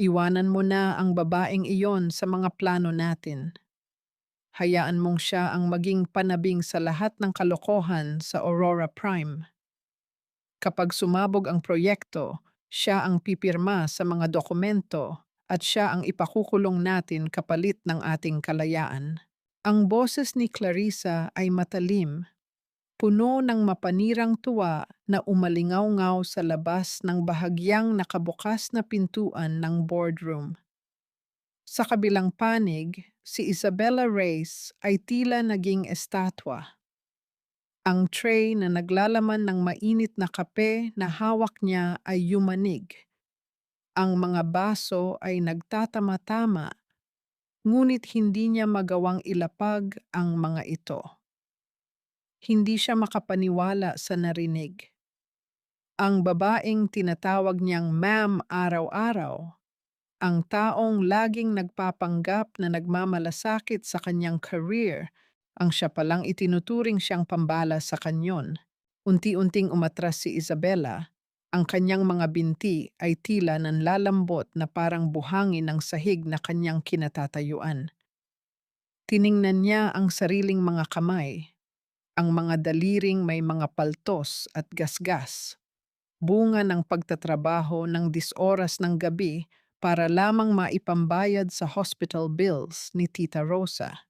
Iwanan mo na ang babaeng iyon sa mga plano natin. Hayaan mong siya ang maging panabing sa lahat ng kalokohan sa Aurora Prime. Kapag sumabog ang proyekto, siya ang pipirma sa mga dokumento at siya ang ipakukulong natin kapalit ng ating kalayaan. Ang boses ni Clarissa ay matalim, puno ng mapanirang tuwa na umalingaw-ngaw sa labas ng bahagyang nakabukas na pintuan ng boardroom. Sa kabilang panig, si Isabella Reyes ay tila naging estatwa. Ang tray na naglalaman ng mainit na kape na hawak niya ay yumanig. Ang mga baso ay nagtatama-tama, ngunit hindi niya magawang ilapag ang mga ito. Hindi siya makapaniwala sa narinig. Ang babaeng tinatawag niyang ma'am araw-araw, ang taong laging nagpapanggap na nagmamalasakit sa kanyang career, ang siya palang itinuturing siyang pambala sa kanyon. Unti-unting umatras si Isabella, ang kanyang mga binti ay tila nanlalambot na parang buhangin ng sahig na kanyang kinatatayuan. Tiningnan niya ang sariling mga kamay, ang mga daliring may mga paltos at gasgas, bunga ng pagtatrabaho ng 10 oras ng gabi para lamang maipambayad sa hospital bills ni Tita Rosa.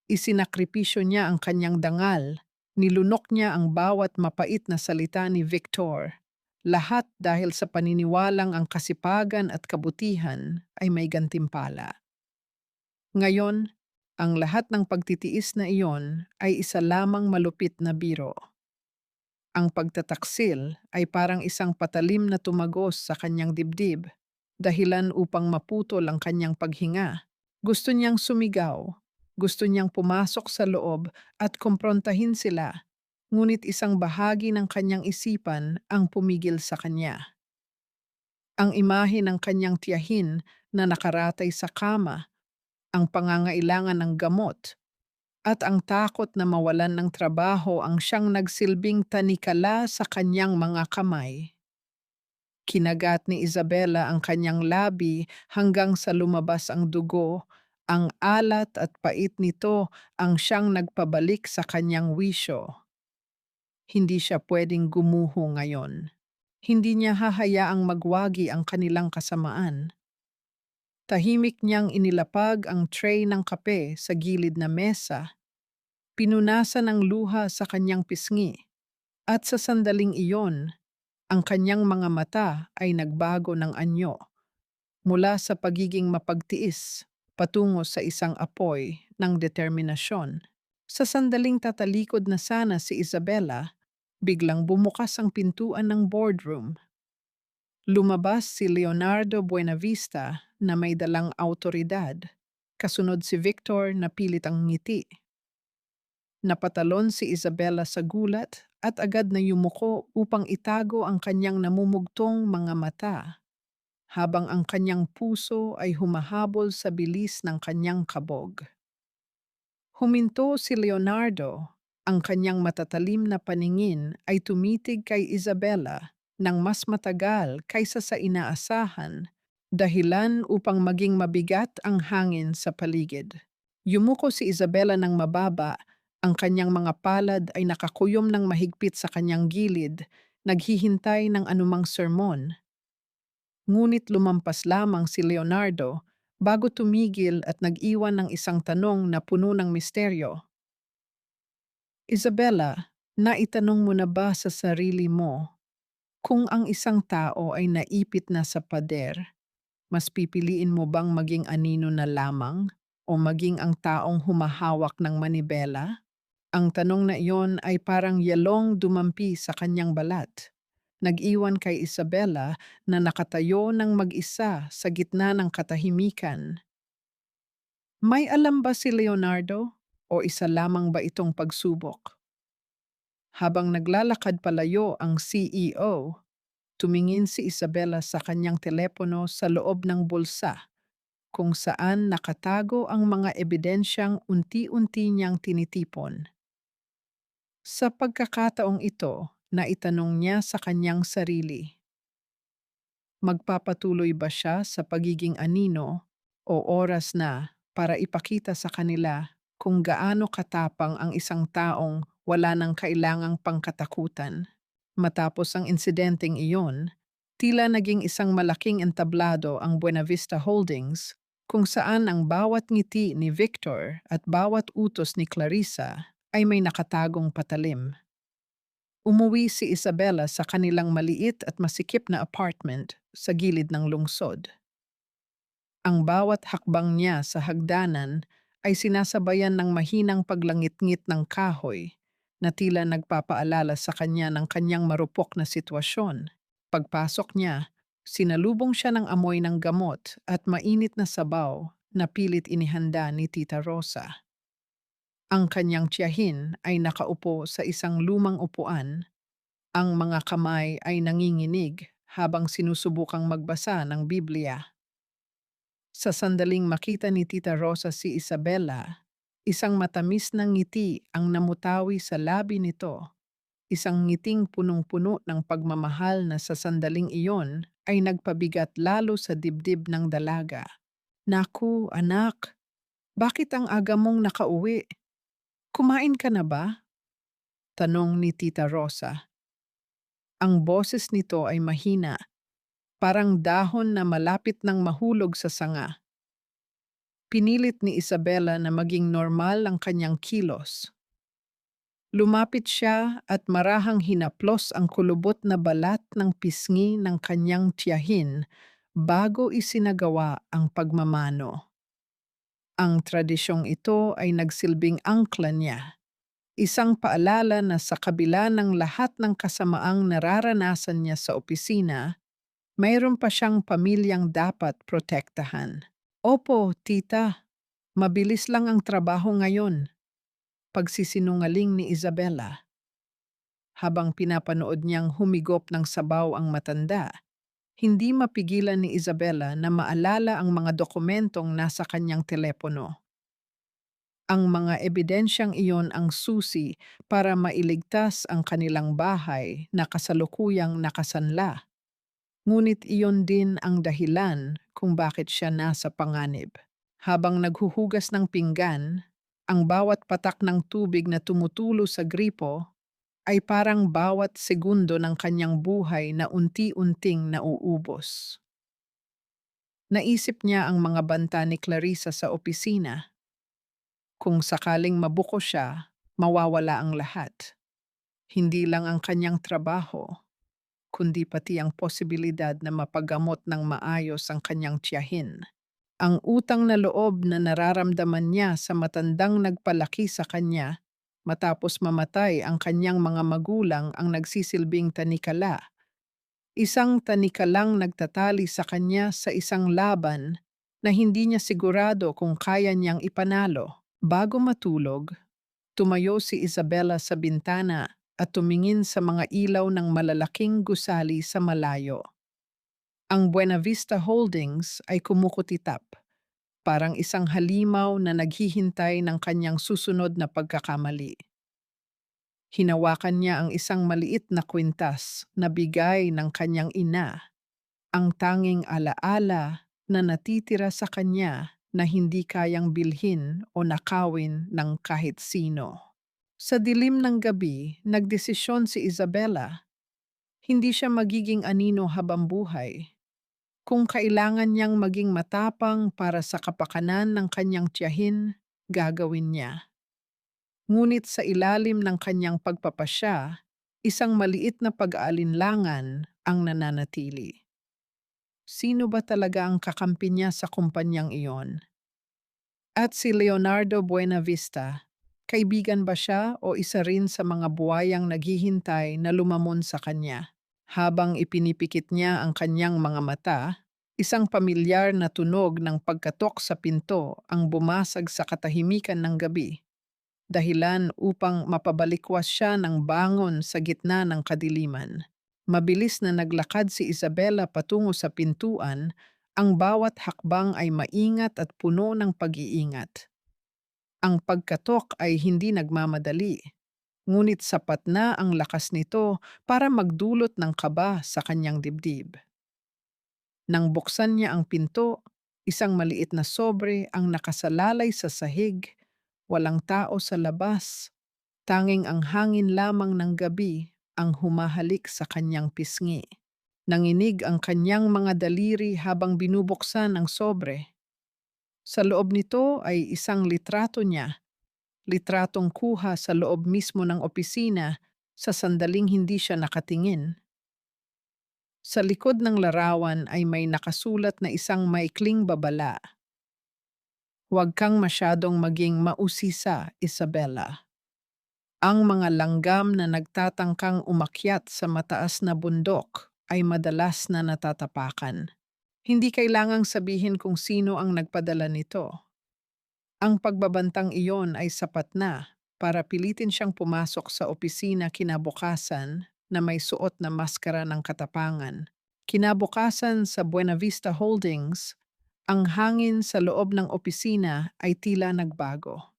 Isinakripisyo niya ang kanyang dangal, nilunok niya ang bawat mapait na salita ni Victor, lahat dahil sa paniniwalang ang kasipagan at kabutihan ay may gantimpala. Ngayon, ang lahat ng pagtitiis na iyon ay isa lamang malupit na biro. Ang pagtataksil ay parang isang patalim na tumagos sa kanyang dibdib, dahilan upang maputol ang kanyang paghinga. Gusto niyang sumigaw, gusto niyang pumasok sa loob at kumprontahin sila, ngunit isang bahagi ng kanyang isipan ang pumigil sa kanya. Ang imahe ng kanyang tiyahin na nakaratay sa kama, ang pangangailangan ng gamot, at ang takot na mawalan ng trabaho ang siyang nagsilbing tanikala sa kanyang mga kamay. Kinagat ni Isabella ang kanyang labi hanggang sa lumabas ang dugo, ang alat at pait nito ang siyang nagpabalik sa kanyang wisyo. Hindi siya pwedeng gumuho ngayon. Hindi niya hahayaang magwagi ang kanilang kasamaan. Tahimik niyang inilapag ang tray ng kape sa gilid na mesa, pinunasan ng luha sa kanyang pisngi, at sa sandaling iyon, ang kanyang mga mata ay nagbago ng anyo mula sa pagiging mapagtiis patungo sa isang apoy ng determinasyon. Sa sandaling tatalikod na sana si Isabella, biglang bumukas ang pintuan ng boardroom. Lumabas si Leonardo Buenavista na may dalang autoridad, kasunod si Victor na pilit ang ngiti. Napatalon si Isabella sa gulat at agad na yumuko upang itago ang kanyang namumugtong mga mata, habang ang kanyang puso ay humahabol sa bilis ng kanyang kabog. Huminto si Leonardo, ang kanyang matatalim na paningin ay tumitig kay Isabella ng mas matagal kaysa sa inaasahan, dahilan upang maging mabigat ang hangin sa paligid. Yumuko si Isabella ng mababa, ang kanyang mga palad ay nakakuyom ng mahigpit sa kanyang gilid, naghihintay ng anumang sermon. Ngunit lumampas lamang si Leonardo bago tumigil at nag-iwan ng isang tanong na puno ng misteryo. Isabella, naitanong mo na ba sa sarili mo kung ang isang tao ay naipit na sa pader, mas pipiliin mo bang maging anino na lamang o maging ang taong humahawak ng manibela? Ang tanong na iyon ay parang yalong dumampi sa kanyang balat. Nag-iwan kay Isabella na nakatayo ng mag-isa sa gitna ng katahimikan. May alam ba si Leonardo o isa lamang ba itong pagsubok? Habang naglalakad palayo ang CEO, tumingin si Isabella sa kanyang telepono sa loob ng bulsa, kung saan nakatago ang mga ebidensyang unti-unti niyang tinitipon. Sa pagkakataong ito, naitanong niya sa kanyang sarili, Magpapatuloy ba siya sa pagiging anino o oras na para ipakita sa kanila kung gaano katapang ang isang taong wala nang kailangang pangkatakutan? Matapos ang insidenteng iyon, tila naging isang malaking entablado ang Buena Vista Holdings kung saan ang bawat ngiti ni Victor at bawat utos ni Clarissa ay may nakatagong patalim. Umuwi si Isabella sa kanilang maliit at masikip na apartment sa gilid ng lungsod. Ang bawat hakbang niya sa hagdanan ay sinasabayan ng mahinang paglangit-ngit ng kahoy na tila nagpapaalala sa kanya ng kanyang marupok na sitwasyon. Pagpasok niya, sinalubong siya ng amoy ng gamot at mainit na sabaw na pilit inihanda ni Tita Rosa. Ang kanyang tiyahin ay nakaupo sa isang lumang upuan, ang mga kamay ay nanginginig habang sinusubukang magbasa ng Biblia. Sa sandaling makita ni Tita Rosa si Isabella, isang matamis na ngiti ang namutawi sa labi nito. Isang ngiting punong-puno ng pagmamahal na sa sandaling iyon ay nagpabigat lalo sa dibdib ng dalaga. Naku, anak, bakit ang aga mong nakauwi? Kumain ka na ba? Tanong ni Tita Rosa. Ang boses nito ay mahina, parang dahon na malapit ng mahulog sa sanga. Pinilit ni Isabella na maging normal ang kanyang kilos. Lumapit siya at marahang hinaplos ang kulubot na balat ng pisngi ng kanyang tiyahin bago isinagawa ang pagmamano. Ang tradisyong ito ay nagsilbing angkla niya, isang paalala na sa kabila ng lahat ng kasamaang nararanasan niya sa opisina, mayroon pa siyang pamilyang dapat protektahan. Opo, tita, mabilis lang ang trabaho ngayon. Pagsisinungaling ni Isabella. Habang pinapanood niyang humigop ng sabaw ang matanda, hindi mapigilan ni Isabella na maalala ang mga dokumentong nasa kanyang telepono. Ang mga ebidensyang iyon ang susi para mailigtas ang kanilang bahay na kasalukuyang nakasanla. Ngunit iyon din ang dahilan kung bakit siya nasa panganib. Habang naghuhugas ng pinggan, ang bawat patak ng tubig na tumutulo sa gripo ay parang bawat segundo ng kanyang buhay na unti-unting nauubos. Naisip niya ang mga banta ni Clarissa sa opisina. Kung sakaling mabuko siya, mawawala ang lahat. Hindi lang ang kanyang trabaho, kundi pati ang posibilidad na mapagamot ng maayos ang kanyang tiyahin. Ang utang na loob na nararamdaman niya sa matandang nagpalaki sa kanya matapos mamatay ang kanyang mga magulang ang nagsisilbing tanikala. Isang tanikalang nagtatali sa kanya sa isang laban na hindi niya sigurado kung kaya niyang ipanalo. Bago matulog, tumayo si Isabella sa bintana at tumingin sa mga ilaw ng malalaking gusali sa malayo. Ang Buena Vista Holdings ay kumukutitap, parang isang halimaw na naghihintay ng kanyang susunod na pagkakamali. Hinawakan niya ang isang maliit na kwintas na bigay ng kanyang ina, ang tanging alaala na natitira sa kanya na hindi kayang bilhin o nakawin ng kahit sino. Sa dilim ng gabi, nagdesisyon si Isabella. Hindi siya magiging anino habang buhay. Kung kailangan niyang maging matapang para sa kapakanan ng kanyang tiyahin, gagawin niya. Ngunit sa ilalim ng kanyang pagpapasya, isang maliit na pag-aalinlangan ang nananatili. Sino ba talaga ang kakampi niya sa kumpanyang iyon? At si Leonardo Buenavista, kaibigan ba siya o isa rin sa mga buwayang naghihintay na lumamon sa kanya? Habang ipinipikit niya ang kanyang mga mata, isang pamilyar na tunog ng pagkatok sa pinto ang bumasag sa katahimikan ng gabi. Dahilan upang mapabalikwas siya ng bangon sa gitna ng kadiliman. Mabilis na naglakad si Isabella patungo sa pintuan, ang bawat hakbang ay maingat at puno ng pag-iingat. Ang pagkatok ay hindi nagmamadali, ngunit sapat na ang lakas nito para magdulot ng kaba sa kanyang dibdib. Nang buksan niya ang pinto, isang maliit na sobre ang nakasalalay sa sahig. Walang tao sa labas. Tanging ang hangin lamang ng gabi ang humahalik sa kanyang pisngi. Nanginig ang kanyang mga daliri habang binubuksan ang sobre. Sa loob nito ay isang litrato niya, litratong kuha sa loob mismo ng opisina sa sandaling hindi siya nakatingin. Sa likod ng larawan ay may nakasulat na isang maikling babala. Huwag kang masyadong maging mausisa, Isabella. Ang mga langgam na nagtatangkang umakyat sa mataas na bundok ay madalas na natatapakan. Hindi kailangang sabihin kung sino ang nagpadala nito. Ang pagbabantang iyon ay sapat na para pilitin siyang pumasok sa opisina kinabukasan na may suot na maskara ng katapangan. Kinabukasan sa Buena Vista Holdings, ang hangin sa loob ng opisina ay tila nagbago.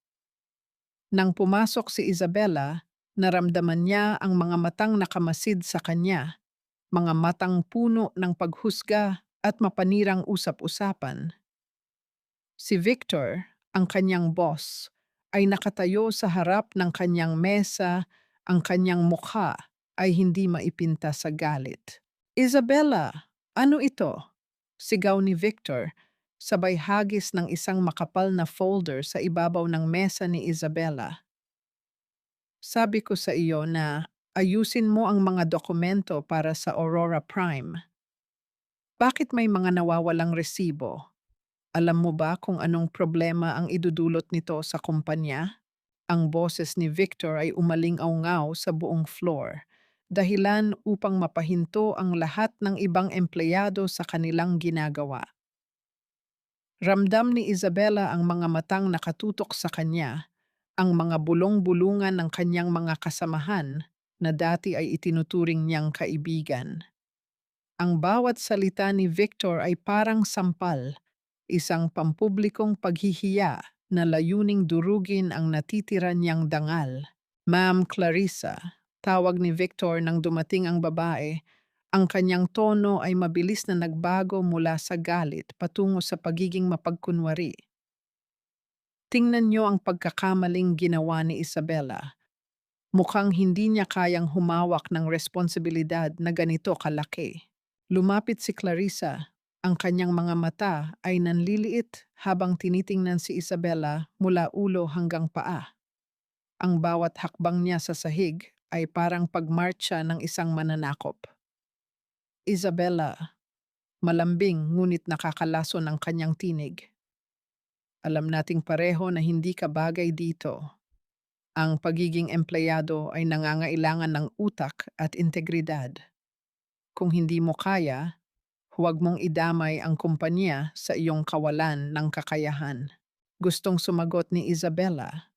Nang pumasok si Isabella, naramdaman niya ang mga matang nakamasid sa kanya, mga matang puno ng paghusga at mapanirang usap-usapan. Si Victor, ang kanyang boss, ay nakatayo sa harap ng kanyang mesa, ang kanyang mukha ay hindi maipinta sa galit. Isabella, ano ito? Sigaw ni Victor, sabay hagis ng isang makapal na folder sa ibabaw ng mesa ni Isabella. Sabi ko sa iyo na ayusin mo ang mga dokumento para sa Aurora Prime. Bakit may mga nawawalang resibo? Alam mo ba kung anong problema ang idudulot nito sa kumpanya? Ang boses ni Victor ay umaling-awngaw sa buong floor, dahilan upang mapahinto ang lahat ng ibang empleyado sa kanilang ginagawa. Ramdam ni Isabella ang mga matang nakatutok sa kanya, ang mga bulong-bulungan ng kanyang mga kasamahan na dati ay itinuturing niyang kaibigan. Ang bawat salita ni Victor ay parang sampal, isang pampublikong paghihiya na layuning durugin ang natitira niyang dangal. Ma'am Clarissa, tawag ni Victor nang dumating ang babae, ang kanyang tono ay mabilis na nagbago mula sa galit patungo sa pagiging mapagkunwari. Tingnan niyo ang pagkakamaling ginawa ni Isabella. Mukhang hindi niya kayang humawak ng responsibilidad na ganito kalaki. Lumapit si Clarissa. Ang kanyang mga mata ay nanliliit habang tinitingnan si Isabella mula ulo hanggang paa. Ang bawat hakbang niya sa sahig ay parang pagmarcha ng isang mananakop. Isabella, malambing ngunit nakakalaso ng kanyang tinig. Alam nating pareho na hindi ka bagay dito. Ang pagiging empleyado ay nangangailangan ng utak at integridad. Kung hindi mo kaya, huwag mong idamay ang kumpanya sa iyong kawalan ng kakayahan. Gustong sumagot ni Isabella.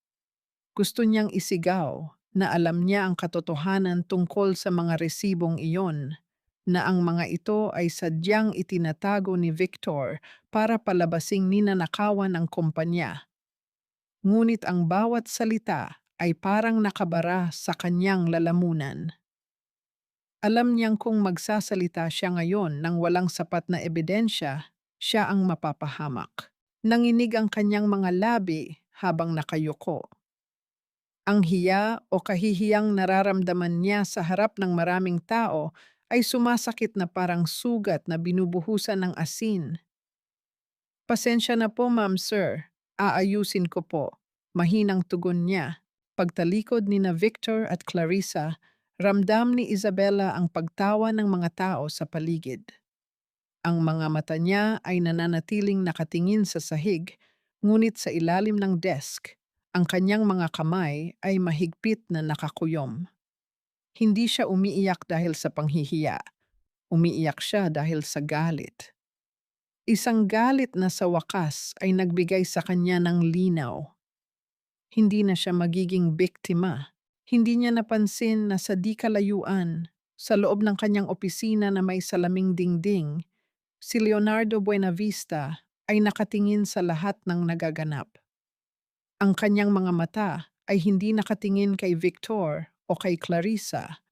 Gusto niyang isigaw na alam niya ang katotohanan tungkol sa mga resibong iyon, na ang mga ito ay sadyang itinatago ni Victor para palabasing ninanakawan ang kumpanya. Ngunit ang bawat salita ay parang nakabara sa kanyang lalamunan. Alam niyang kung magsasalita siya ngayon ng walang sapat na ebidensya, siya ang mapapahamak. Nanginig ang kanyang mga labi habang nakayuko. Ang hiya o kahihiyang nararamdaman niya sa harap ng maraming tao ay sumasakit na parang sugat na binubuhusan ng asin. Pasensya na po, ma'am sir. Aayusin ko po. Mahinang tugon niya. Pagtalikod ni na Victor at Clarissa, ramdam ni Isabella ang pagtawa ng mga tao sa paligid. Ang mga mata niya ay nananatiling nakatingin sa sahig, ngunit sa ilalim ng desk, ang kanyang mga kamay ay mahigpit na nakakuyom. Hindi siya umiiyak dahil sa panghihiya. Umiiyak siya dahil sa galit. Isang galit na sa wakas ay nagbigay sa kanya ng linaw. Hindi na siya magiging biktima. Hindi niya napansin na sa di kalayuan, sa loob ng kanyang opisina na may salaming dingding, si Leonardo Buenavista ay nakatingin sa lahat ng nagaganap. Ang kanyang mga mata ay hindi nakatingin kay Victor o kay Clarissa,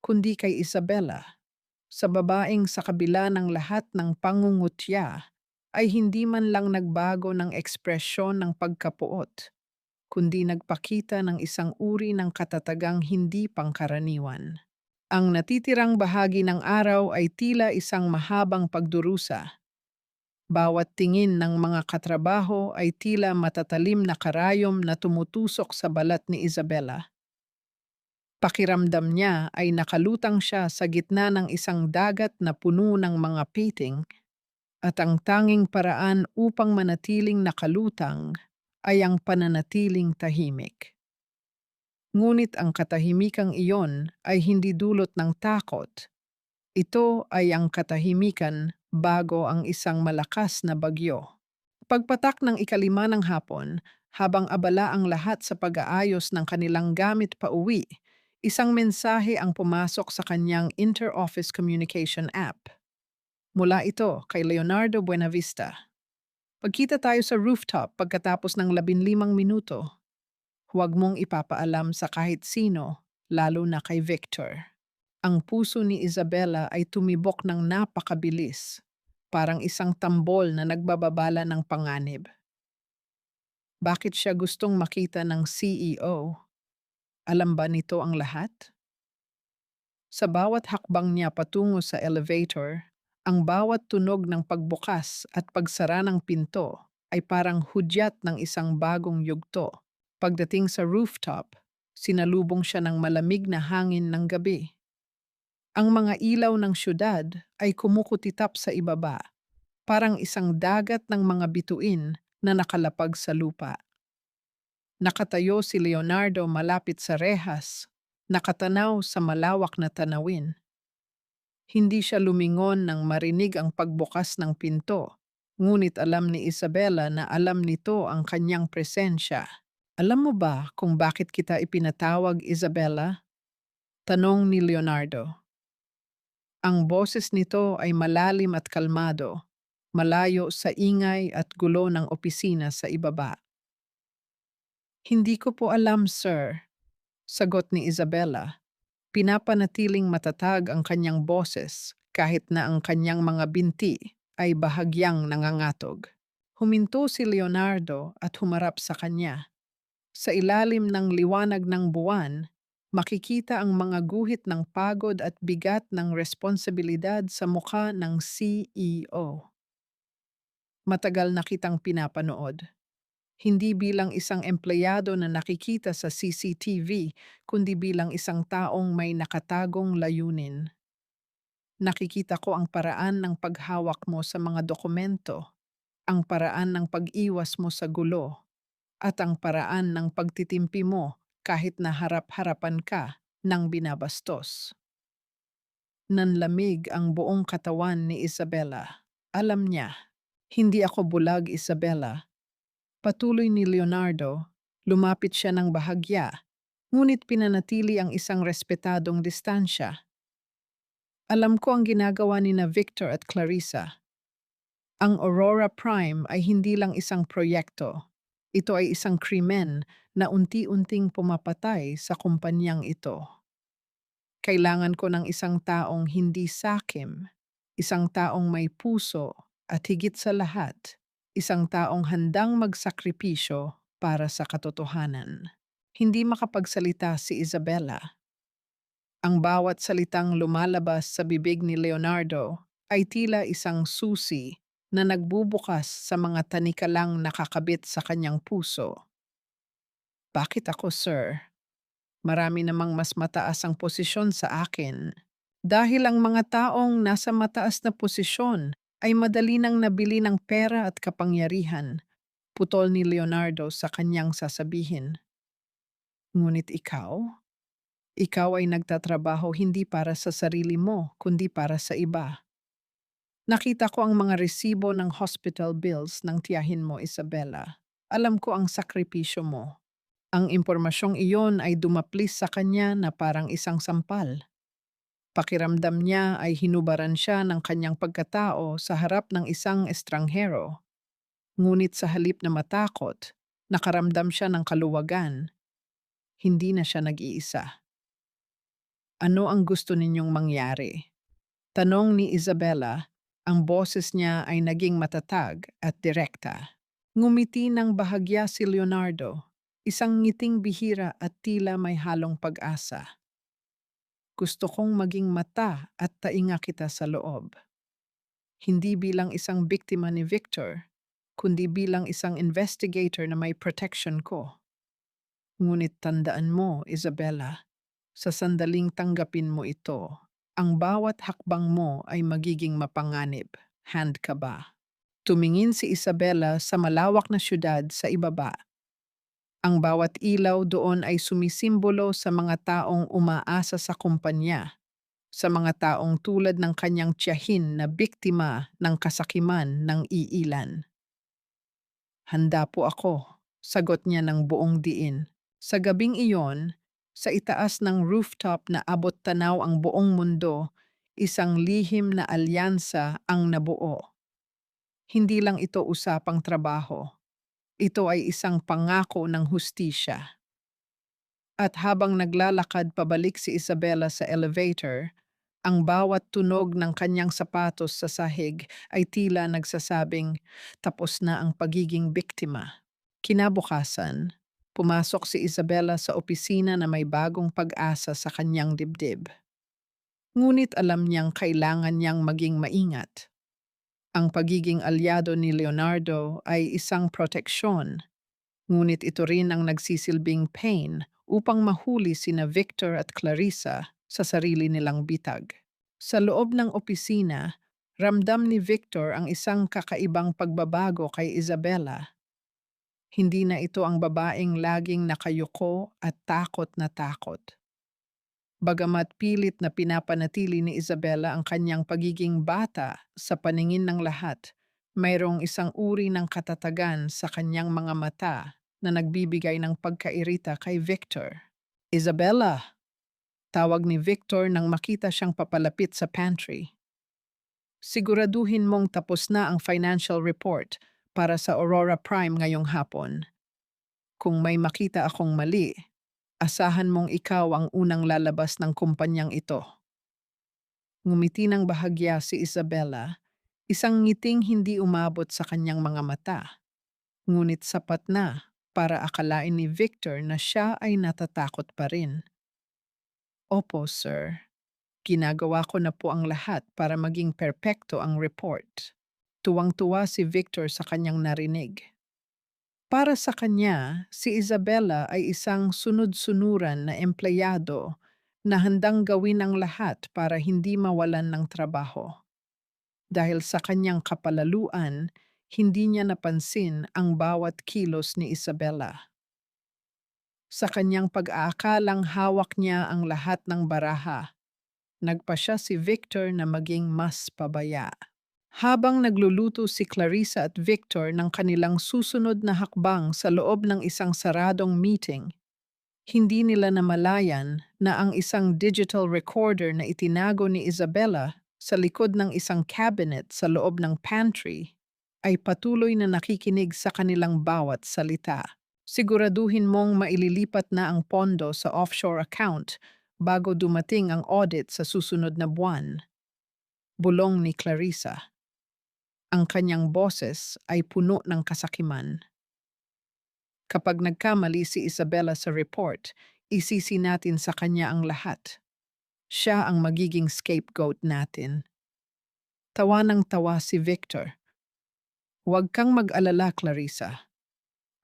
kundi kay Isabella. Sa babaeng sa kabila ng lahat ng pangungutya, ay hindi man lang nagbago ng ekspresyon ng pagkapuot, kundi nagpakita ng isang uri ng katatagang hindi pangkaraniwan. Ang natitirang bahagi ng araw ay tila isang mahabang pagdurusa. Bawat tingin ng mga katrabaho ay tila matatalim na karayom na tumutusok sa balat ni Isabella. Pakiramdam niya ay nakalutang siya sa gitna ng isang dagat na puno ng mga painting at ang tanging paraan upang manatiling nakalutang ay ang pananatiling tahimik. Ngunit ang katahimikang iyon ay hindi dulot ng takot. Ito ay ang katahimikan bago ang isang malakas na bagyo. Pagpatak ng ikalima ng hapon, habang abala ang lahat sa pag-aayos ng kanilang gamit pauwi, isang mensahe ang pumasok sa kanyang inter-office communication app. Mula ito kay Leonardo Buenavista. Pagkita tayo sa rooftop pagkatapos ng 15 minuto. Huwag mong ipapaalam sa kahit sino, lalo na kay Victor. Ang puso ni Isabella ay tumibok ng napakabilis, parang isang tambol na nagbababala ng panganib. Bakit siya gustong makita ng CEO? Alam ba nito ang lahat? Sa bawat hakbang niya patungo sa elevator, ang bawat tunog ng pagbukas at pagsara ng pinto ay parang hudyat ng isang bagong yugto. Pagdating sa rooftop, sinalubong siya ng malamig na hangin ng gabi. Ang mga ilaw ng syudad ay kumukutitap sa ibaba, parang isang dagat ng mga bituin na nakalapag sa lupa. Nakatayo si Leonardo malapit sa rehas, nakatanaw sa malawak na tanawin. Hindi siya lumingon nang marinig ang pagbukas ng pinto, ngunit alam ni Isabella na alam nito ang kanyang presensya. Alam mo ba kung bakit kita ipinatawag, Isabella? Tanong ni Leonardo. Ang boses nito ay malalim at kalmado, malayo sa ingay at gulo ng opisina sa ibaba. Hindi ko po alam, sir, sagot ni Isabella. Pinapanatiling matatag ang kanyang boses kahit na ang kanyang mga binti ay bahagyang nangangatog. Huminto si Leonardo at humarap sa kanya. Sa ilalim ng liwanag ng buwan, makikita ang mga guhit ng pagod at bigat ng responsibilidad sa mukha ng CEO. Matagal na kitang pinapanood. Hindi bilang isang empleyado na nakikita sa CCTV, kundi bilang isang taong may nakatagong layunin. Nakikita ko ang paraan ng paghawak mo sa mga dokumento, ang paraan ng pag-iwas mo sa gulo, at ang paraan ng pagtitimpi mo kahit na harap-harapan ka ng binabastos. Nanlamig ang buong katawan ni Isabella. Alam niya, hindi ako bulag, Isabella. Patuloy ni Leonardo, lumapit siya ng bahagya, ngunit pinanatili ang isang respetadong distansya. Alam ko ang ginagawa ni na Victor at Clarissa. Ang Aurora Prime ay hindi lang isang proyekto. Ito ay isang krimen na unti-unting pumapatay sa kumpanyang ito. Kailangan ko ng isang taong hindi sakim, isang taong may puso at higit sa lahat, isang taong handang magsakripisyo para sa katotohanan. Hindi makapagsalita si Isabella. Ang bawat salitang lumalabas sa bibig ni Leonardo ay tila isang susi na nagbubukas sa mga tanikalang nakakabit sa kanyang puso. Bakit ako, sir? Marami namang mas mataas ang posisyon sa akin. Dahil ang mga taong nasa mataas na posisyon ay madali nang nabili ng pera at kapangyarihan, putol ni Leonardo sa kanyang sasabihin. Ngunit ikaw? Ikaw ay nagtatrabaho hindi para sa sarili mo, kundi para sa iba. Nakita ko ang mga resibo ng hospital bills ng tiyahin mo, Isabella. Alam ko ang sakripisyo mo. Ang impormasyong iyon ay dumaplis sa kanya na parang isang sampal. Pakiramdam niya ay hinubaran siya ng kanyang pagkatao sa harap ng isang estranghero. Ngunit sa halip na matakot, nakaramdam siya ng kaluwagan. Hindi na siya nag-iisa. Ano ang gusto ninyong mangyari? Tanong ni Isabella, ang boses niya ay naging matatag at direkta. Ngumiti ng bahagya si Leonardo, isang ngiting bihira at tila may halong pag-asa. Gusto kong maging mata at tainga kita sa loob. Hindi bilang isang biktima ni Victor, kundi bilang isang investigator na may protection ko. Ngunit tandaan mo, Isabella, sa sandaling tanggapin mo ito, ang bawat hakbang mo ay magiging mapanganib. Hand ka ba? Tumingin si Isabella sa malawak na syudad sa ibaba. Ang bawat ilaw doon ay sumisimbolo sa mga taong umaasa sa kumpanya, sa mga taong tulad ng kanyang tiyahin na biktima ng kasakiman ng iilan. Handa po ako, sagot niya ng buong diin. Sa gabing iyon, sa itaas ng rooftop na abot tanaw ang buong mundo, isang lihim na alyansa ang nabuo. Hindi lang ito usapang trabaho. Ito ay isang pangako ng hustisya. At habang naglalakad pabalik si Isabella sa elevator, ang bawat tunog ng kanyang sapatos sa sahig ay tila nagsasabing, tapos na ang pagiging biktima. Kinabukasan, pumasok si Isabella sa opisina na may bagong pag-asa sa kanyang dibdib. Ngunit alam niyang kailangan niyang maging maingat. Ang pagiging alyado ni Leonardo ay isang proteksyon, ngunit ito rin ang nagsisilbing pain upang mahuli sina Victor at Clarissa sa sarili nilang bitag. Sa loob ng opisina, ramdam ni Victor ang isang kakaibang pagbabago kay Isabella. Hindi na ito ang babaeng laging nakayuko at takot na takot. Bagamat pilit na pinapanatili ni Isabella ang kanyang pagiging bata sa paningin ng lahat, mayroong isang uri ng katatagan sa kanyang mga mata na nagbibigay ng pagkairita kay Victor. Isabella, tawag ni Victor nang makita siyang papalapit sa pantry. Siguraduhin mong tapos na ang financial report para sa Aurora Prime ngayong hapon. Kung may makita akong mali, asahan mong ikaw ang unang lalabas ng kumpanyang ito. Ngumiti ng bahagya si Isabella, isang ngiting hindi umabot sa kanyang mga mata. Ngunit sapat na para akalain ni Victor na siya ay natatakot pa rin. Opo, sir. Ginagawa ko na po ang lahat para maging perpekto ang report. Tuwang-tuwa si Victor sa kanyang narinig. Para sa kanya, si Isabella ay isang sunod-sunuran na empleyado na handang gawin ang lahat para hindi mawalan ng trabaho. Dahil sa kanyang kapalaluan, hindi niya napansin ang bawat kilos ni Isabella. Sa kanyang pag-aakalang hawak niya ang lahat ng baraha, nagpa siya si Victor na maging mas pabaya. Habang nagluluto si Clarissa at Victor ng kanilang susunod na hakbang sa loob ng isang saradong meeting, hindi nila namalayan na ang isang digital recorder na itinago ni Isabella sa likod ng isang cabinet sa loob ng pantry ay patuloy na nakikinig sa kanilang bawat salita. Siguraduhin mong maililipat na ang pondo sa offshore account bago dumating ang audit sa susunod na buwan. Bulong ni Clarissa. Ang kanyang boses ay puno ng kasakiman. Kapag nagkamali si Isabella sa report, isisi natin sa kanya ang lahat. Siya ang magiging scapegoat natin. Tawa ng tawa si Victor. Huwag kang mag-alala, Clarissa.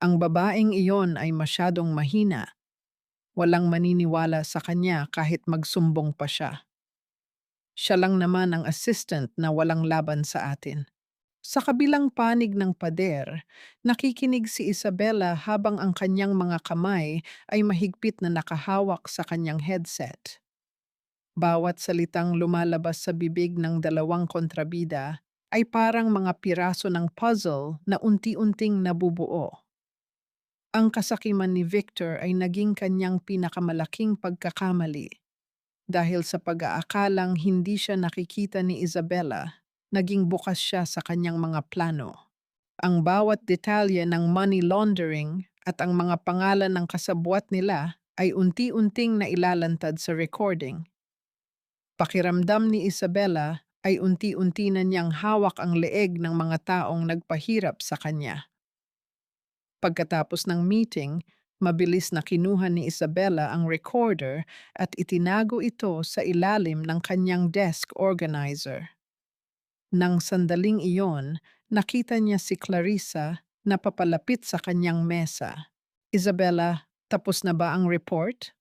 Ang babaeng iyon ay masyadong mahina. Walang maniniwala sa kanya kahit magsumbong pa siya. Siya lang naman ang assistant na walang laban sa atin. Sa kabilang panig ng pader, nakikinig si Isabella habang ang kanyang mga kamay ay mahigpit na nakahawak sa kanyang headset. Bawat salitang lumalabas sa bibig ng dalawang kontrabida ay parang mga piraso ng puzzle na unti-unting nabubuo. Ang kasakiman ni Victor ay naging kanyang pinakamalaking pagkakamali. Dahil sa pag-aakalang hindi siya nakikita ni Isabella, naging bukas siya sa kanyang mga plano. Ang bawat detalye ng money laundering at ang mga pangalan ng kasabwat nila ay unti-unting nailalantad sa recording. Pakiramdam ni Isabella ay unti-unti na niyang hawak ang leeg ng mga taong nagpahirap sa kanya. Pagkatapos ng meeting, mabilis na kinuha ni Isabella ang recorder at itinago ito sa ilalim ng kanyang desk organizer. Nang sandaling iyon, nakita niya si Clarissa na papalapit sa kanyang mesa. Isabella, tapos na ba ang report?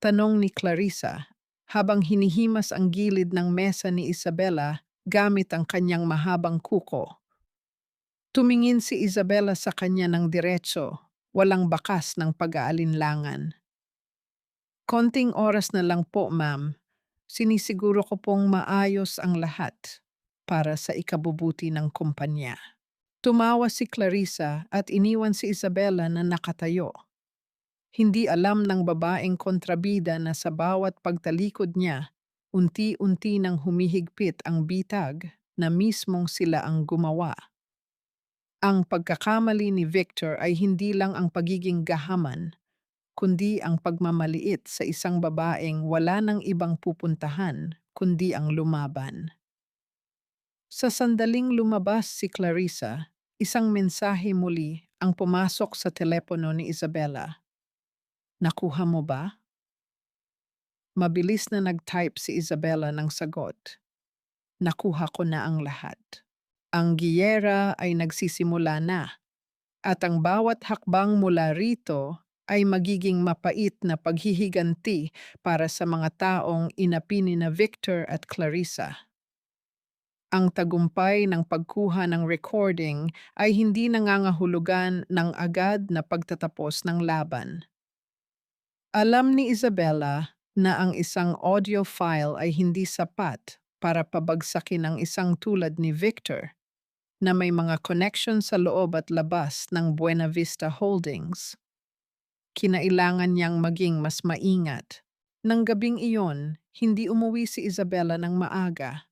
Tanong ni Clarissa habang hinihimas ang gilid ng mesa ni Isabella gamit ang kanyang mahabang kuko. Tumingin si Isabella sa kanya ng diretso, walang bakas ng pag-aalinlangan. Konting oras na lang po, ma'am. Sinisiguro ko pong maayos ang lahat para sa ikabubuti ng kumpanya. Tumawa si Clarissa at iniwan si Isabella na nakatayo. Hindi alam ng babaeng kontrabida na sa bawat pagtalikod niya, unti-unti nang humihigpit ang bitag na mismong sila ang gumawa. Ang pagkakamali ni Victor ay hindi lang ang pagiging gahaman, kundi ang pagmamaliit sa isang babaeng wala nang ibang pupuntahan kundi ang lumaban. Sa sandaling lumabas si Clarissa, isang mensahe muli ang pumasok sa telepono ni Isabella. Nakuha mo ba? Mabilis na nag-type si Isabella ng sagot. Nakuha ko na ang lahat. Ang giyera ay nagsisimula na at ang bawat hakbang mula rito ay magiging mapait na paghihiganti para sa mga taong inapini na Victor at Clarissa. Ang tagumpay ng pagkuha ng recording ay hindi nangangahulugan ng agad na pagtatapos ng laban. Alam ni Isabella na ang isang audio file ay hindi sapat para pabagsakin ang isang tulad ni Victor na may mga connection sa loob at labas ng Buena Vista Holdings. Kinailangan niyang maging mas maingat. Nang gabing iyon, hindi umuwi si Isabella ng maaga.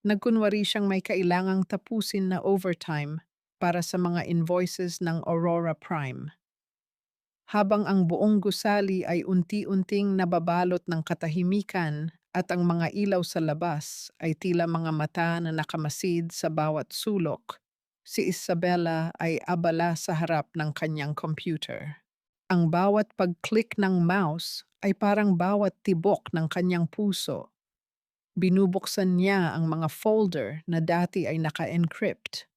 Nagkunwari siyang may kailangang tapusin na overtime para sa mga invoices ng Aurora Prime. Habang ang buong gusali ay unti-unting nababalot ng katahimikan at ang mga ilaw sa labas ay tila mga mata na nakamasid sa bawat sulok, si Isabella ay abala sa harap ng kanyang computer. Ang bawat pag-click ng mouse ay parang bawat tibok ng kanyang puso. Binubuksan niya ang mga folder na dati ay naka-encrypt.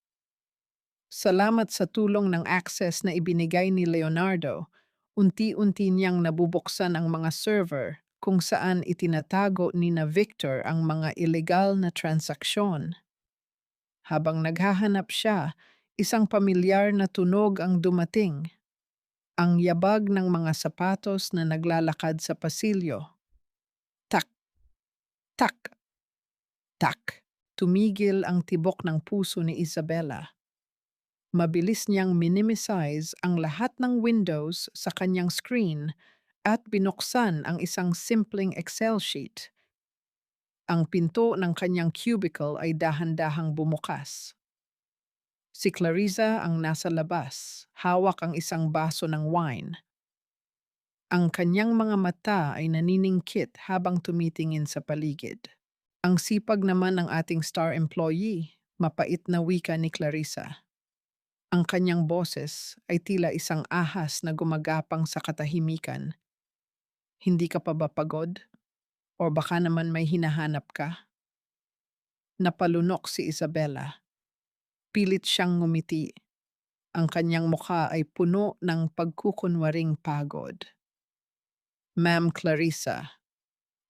Salamat sa tulong ng access na ibinigay ni Leonardo, unti-unti niyang nabubuksan ang mga server kung saan itinatago ni na Victor ang mga illegal na transaksyon. Habang naghahanap siya, isang pamilyar na tunog ang dumating. Ang yabag ng mga sapatos na naglalakad sa pasilyo. Tak, tak, tak. Tumigil ang tibok ng puso ni Isabella. Mabilis niyang minimize ang lahat ng windows sa kanyang screen at binuksan ang isang simpleng Excel sheet. Ang pinto ng kanyang cubicle ay dahan-dahang bumukas. Si Clarissa ang nasa labas, hawak ang isang baso ng wine. Ang kanyang mga mata ay naniningkit habang tumitingin sa paligid. Ang sipag naman ng ating star employee, mapait na wika ni Clarissa. Ang kanyang boses ay tila isang ahas na gumagapang sa katahimikan. Hindi ka pa ba pagod? O baka naman may hinahanap ka? Napalunok si Isabella. Pilit siyang ngumiti. Ang kanyang mukha ay puno ng pagkukunwaring pagod. Ma'am Clarissa,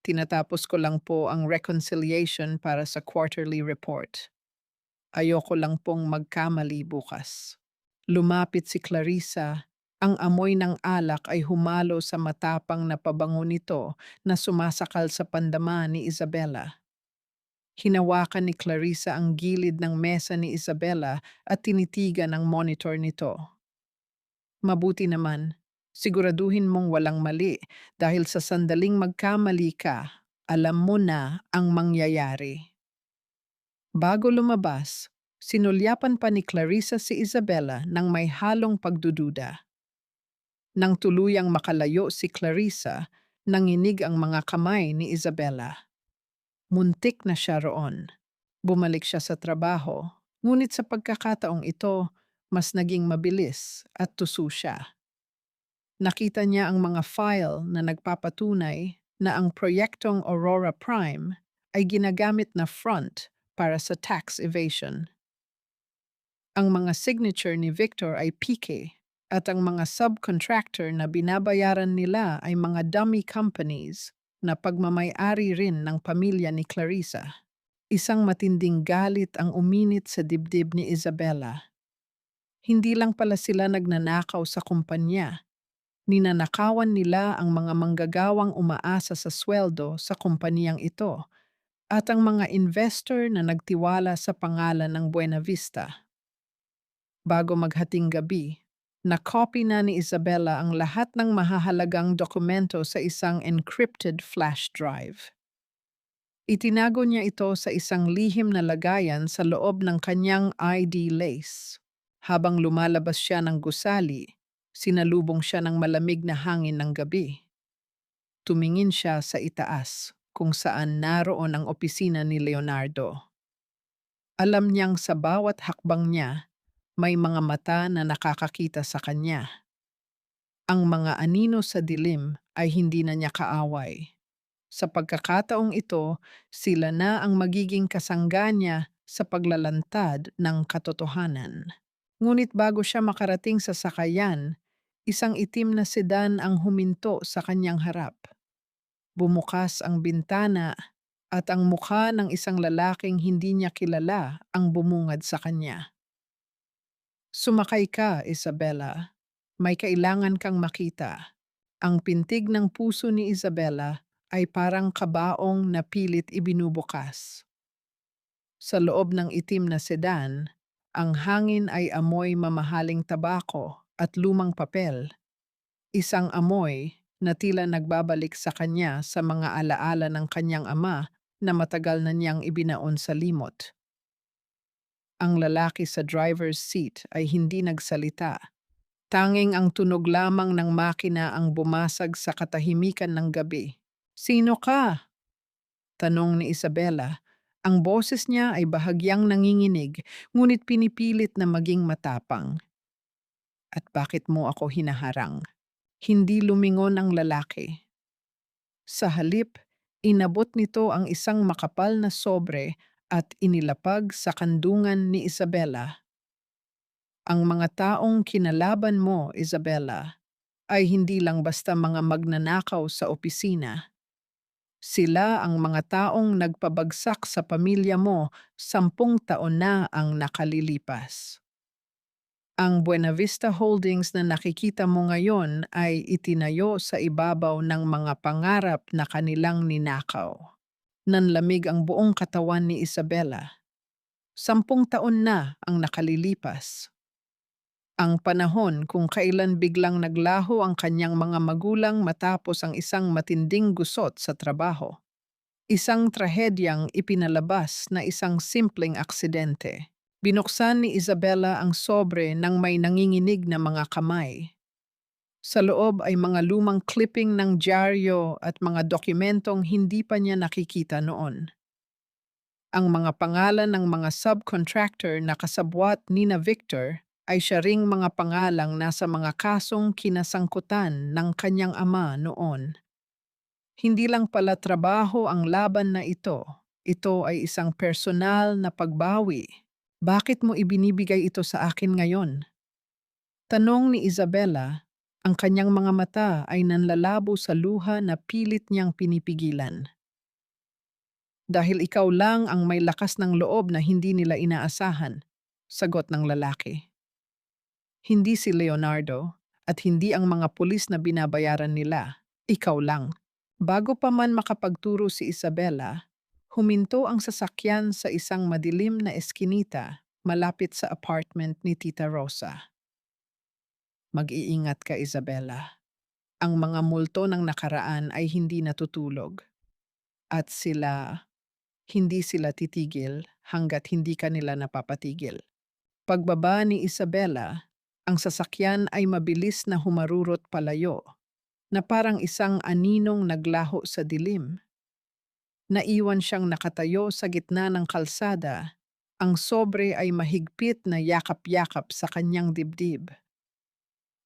tinatapos ko lang po ang reconciliation para sa quarterly report. Ayoko lang pong magkamali bukas. Lumapit si Clarissa. Ang amoy ng alak ay humalo sa matapang na pabango nito na sumasakal sa pandama ni Isabella. Hinawakan ni Clarissa ang gilid ng mesa ni Isabella at tinitigan ang monitor nito. Mabuti naman, siguraduhin mong walang mali dahil sa sandaling magkamali ka, alam mo na ang mangyayari. Bago lumabas, sinulyapan pa ni Clarissa si Isabella ng may halong pagdududa. Nang tuluyang makalayo si Clarissa, nanginig ang mga kamay ni Isabella. Muntik na siya roon. Bumalik siya sa trabaho, ngunit sa pagkakataong ito, mas naging mabilis at tuso siya. Nakita niya ang mga file na nagpapatunay na ang proyektong Aurora Prime ay ginagamit na front para sa tax evasion. Ang mga signature ni Victor ay PK at ang mga subcontractor na binabayaran nila ay mga dummy companies na pagmamay-ari rin ng pamilya ni Clarissa. Isang matinding galit ang uminit sa dibdib ni Isabella. Hindi lang pala sila nagnanakaw sa kumpanya. Ninanakawan nila ang mga manggagawang umaasa sa sweldo sa kumpanyang ito at ang mga investor na nagtiwala sa pangalan ng Buena Vista. Bago maghating gabi, na-copy na ni Isabella ang lahat ng mahahalagang dokumento sa isang encrypted flash drive. Itinago niya ito sa isang lihim na lagayan sa loob ng kanyang ID lace. Habang lumalabas siya ng gusali, sinalubong siya ng malamig na hangin ng gabi. Tumingin siya sa itaas, kung saan naroon ang opisina ni Leonardo. Alam niyang sa bawat hakbang niya, may mga mata na nakakakita sa kanya. Ang mga anino sa dilim ay hindi na niya kaaway. Sa pagkakataong ito, sila na ang magiging kasangga niya sa paglalantad ng katotohanan. Ngunit bago siya makarating sa sakayan, isang itim na sedan ang huminto sa kanyang harap. Bumukas ang bintana at ang mukha ng isang lalaking hindi niya kilala ang bumungad sa kanya. Sumakay ka, Isabella. May kailangan kang makita. Ang pintig ng puso ni Isabella ay parang kabaong na pilit ibinubukas. Sa loob ng itim na sedan, ang hangin ay amoy mamahaling tabako at lumang papel. Isang amoy na tila nagbabalik sa kanya sa mga alaala ng kanyang ama na matagal na niyang ibinaon sa limot. Ang lalaki sa driver's seat ay hindi nagsalita. Tanging ang tunog lamang ng makina ang bumasag sa katahimikan ng gabi. "Sino ka?" tanong ni Isabella. Ang boses niya ay bahagyang nanginginig, ngunit pinipilit na maging matapang. "At bakit mo ako hinaharang?" Hindi lumingon ang lalaki. Sa halip, inabot nito ang isang makapal na sobre at inilapag sa kandungan ni Isabella. "Ang mga taong kinalaban mo, Isabella, ay hindi lang basta mga magnanakaw sa opisina. Sila ang mga taong nagpabagsak sa pamilya mo 10 taon na ang nakalilipas. Ang Buena Vista Holdings na nakikita mo ngayon ay itinayo sa ibabaw ng mga pangarap na kanilang ninakaw." Nanlamig ang buong katawan ni Isabella. 10 taon na ang nakalilipas. Ang panahon kung kailan biglang naglaho ang kanyang mga magulang matapos ang isang matinding gusot sa trabaho. Isang trahedyang ipinalabas na isang simpleng aksidente. Binuksan ni Isabella ang sobre ng may nanginginig na mga kamay. Sa loob ay mga lumang clipping ng dyaryo at mga dokumentong hindi pa niya nakikita noon. Ang mga pangalan ng mga subcontractor na kasabwat ni na Victor ay siya ring mga pangalang nasa mga kasong kinasangkutan ng kanyang ama noon. Hindi lang pala trabaho ang laban na ito. Ito ay isang personal na pagbawi. "Bakit mo ibinibigay ito sa akin ngayon?" tanong ni Isabella. Ang kanyang mga mata ay nanlalabo sa luha na pilit niyang pinipigilan. "Dahil ikaw lang ang may lakas ng loob na hindi nila inaasahan," sagot ng lalaki. "Hindi si Leonardo at hindi ang mga pulis na binabayaran nila. Ikaw lang." Bago pa man makapagturo si Isabella, huminto ang sasakyan sa isang madilim na eskinita malapit sa apartment ni Tita Rosa. "Mag-iingat ka, Isabella. Ang mga multo ng nakaraan ay hindi natutulog. At hindi sila titigil hanggat hindi ka nila napapatigil." Pagbaba ni Isabella, ang sasakyan ay mabilis na humarurot palayo, na parang isang aninong naglaho sa dilim. Naiwan siyang nakatayo sa gitna ng kalsada. Ang sobre ay mahigpit na yakap-yakap sa kanyang dibdib.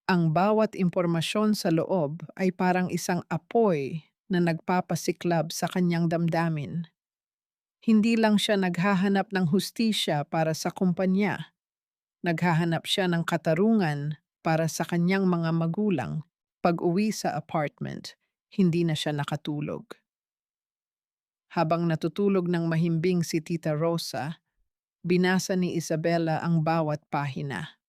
Ang bawat impormasyon sa loob ay parang isang apoy na nagpapasiklab sa kanyang damdamin. Hindi lang siya naghahanap ng hustisya para sa kumpanya, naghahanap siya ng katarungan para sa kanyang mga magulang. Pag-uwi sa apartment, hindi na siya nakatulog. Habang natutulog ng mahimbing si Tita Rosa, binasa ni Isabella ang bawat pahina.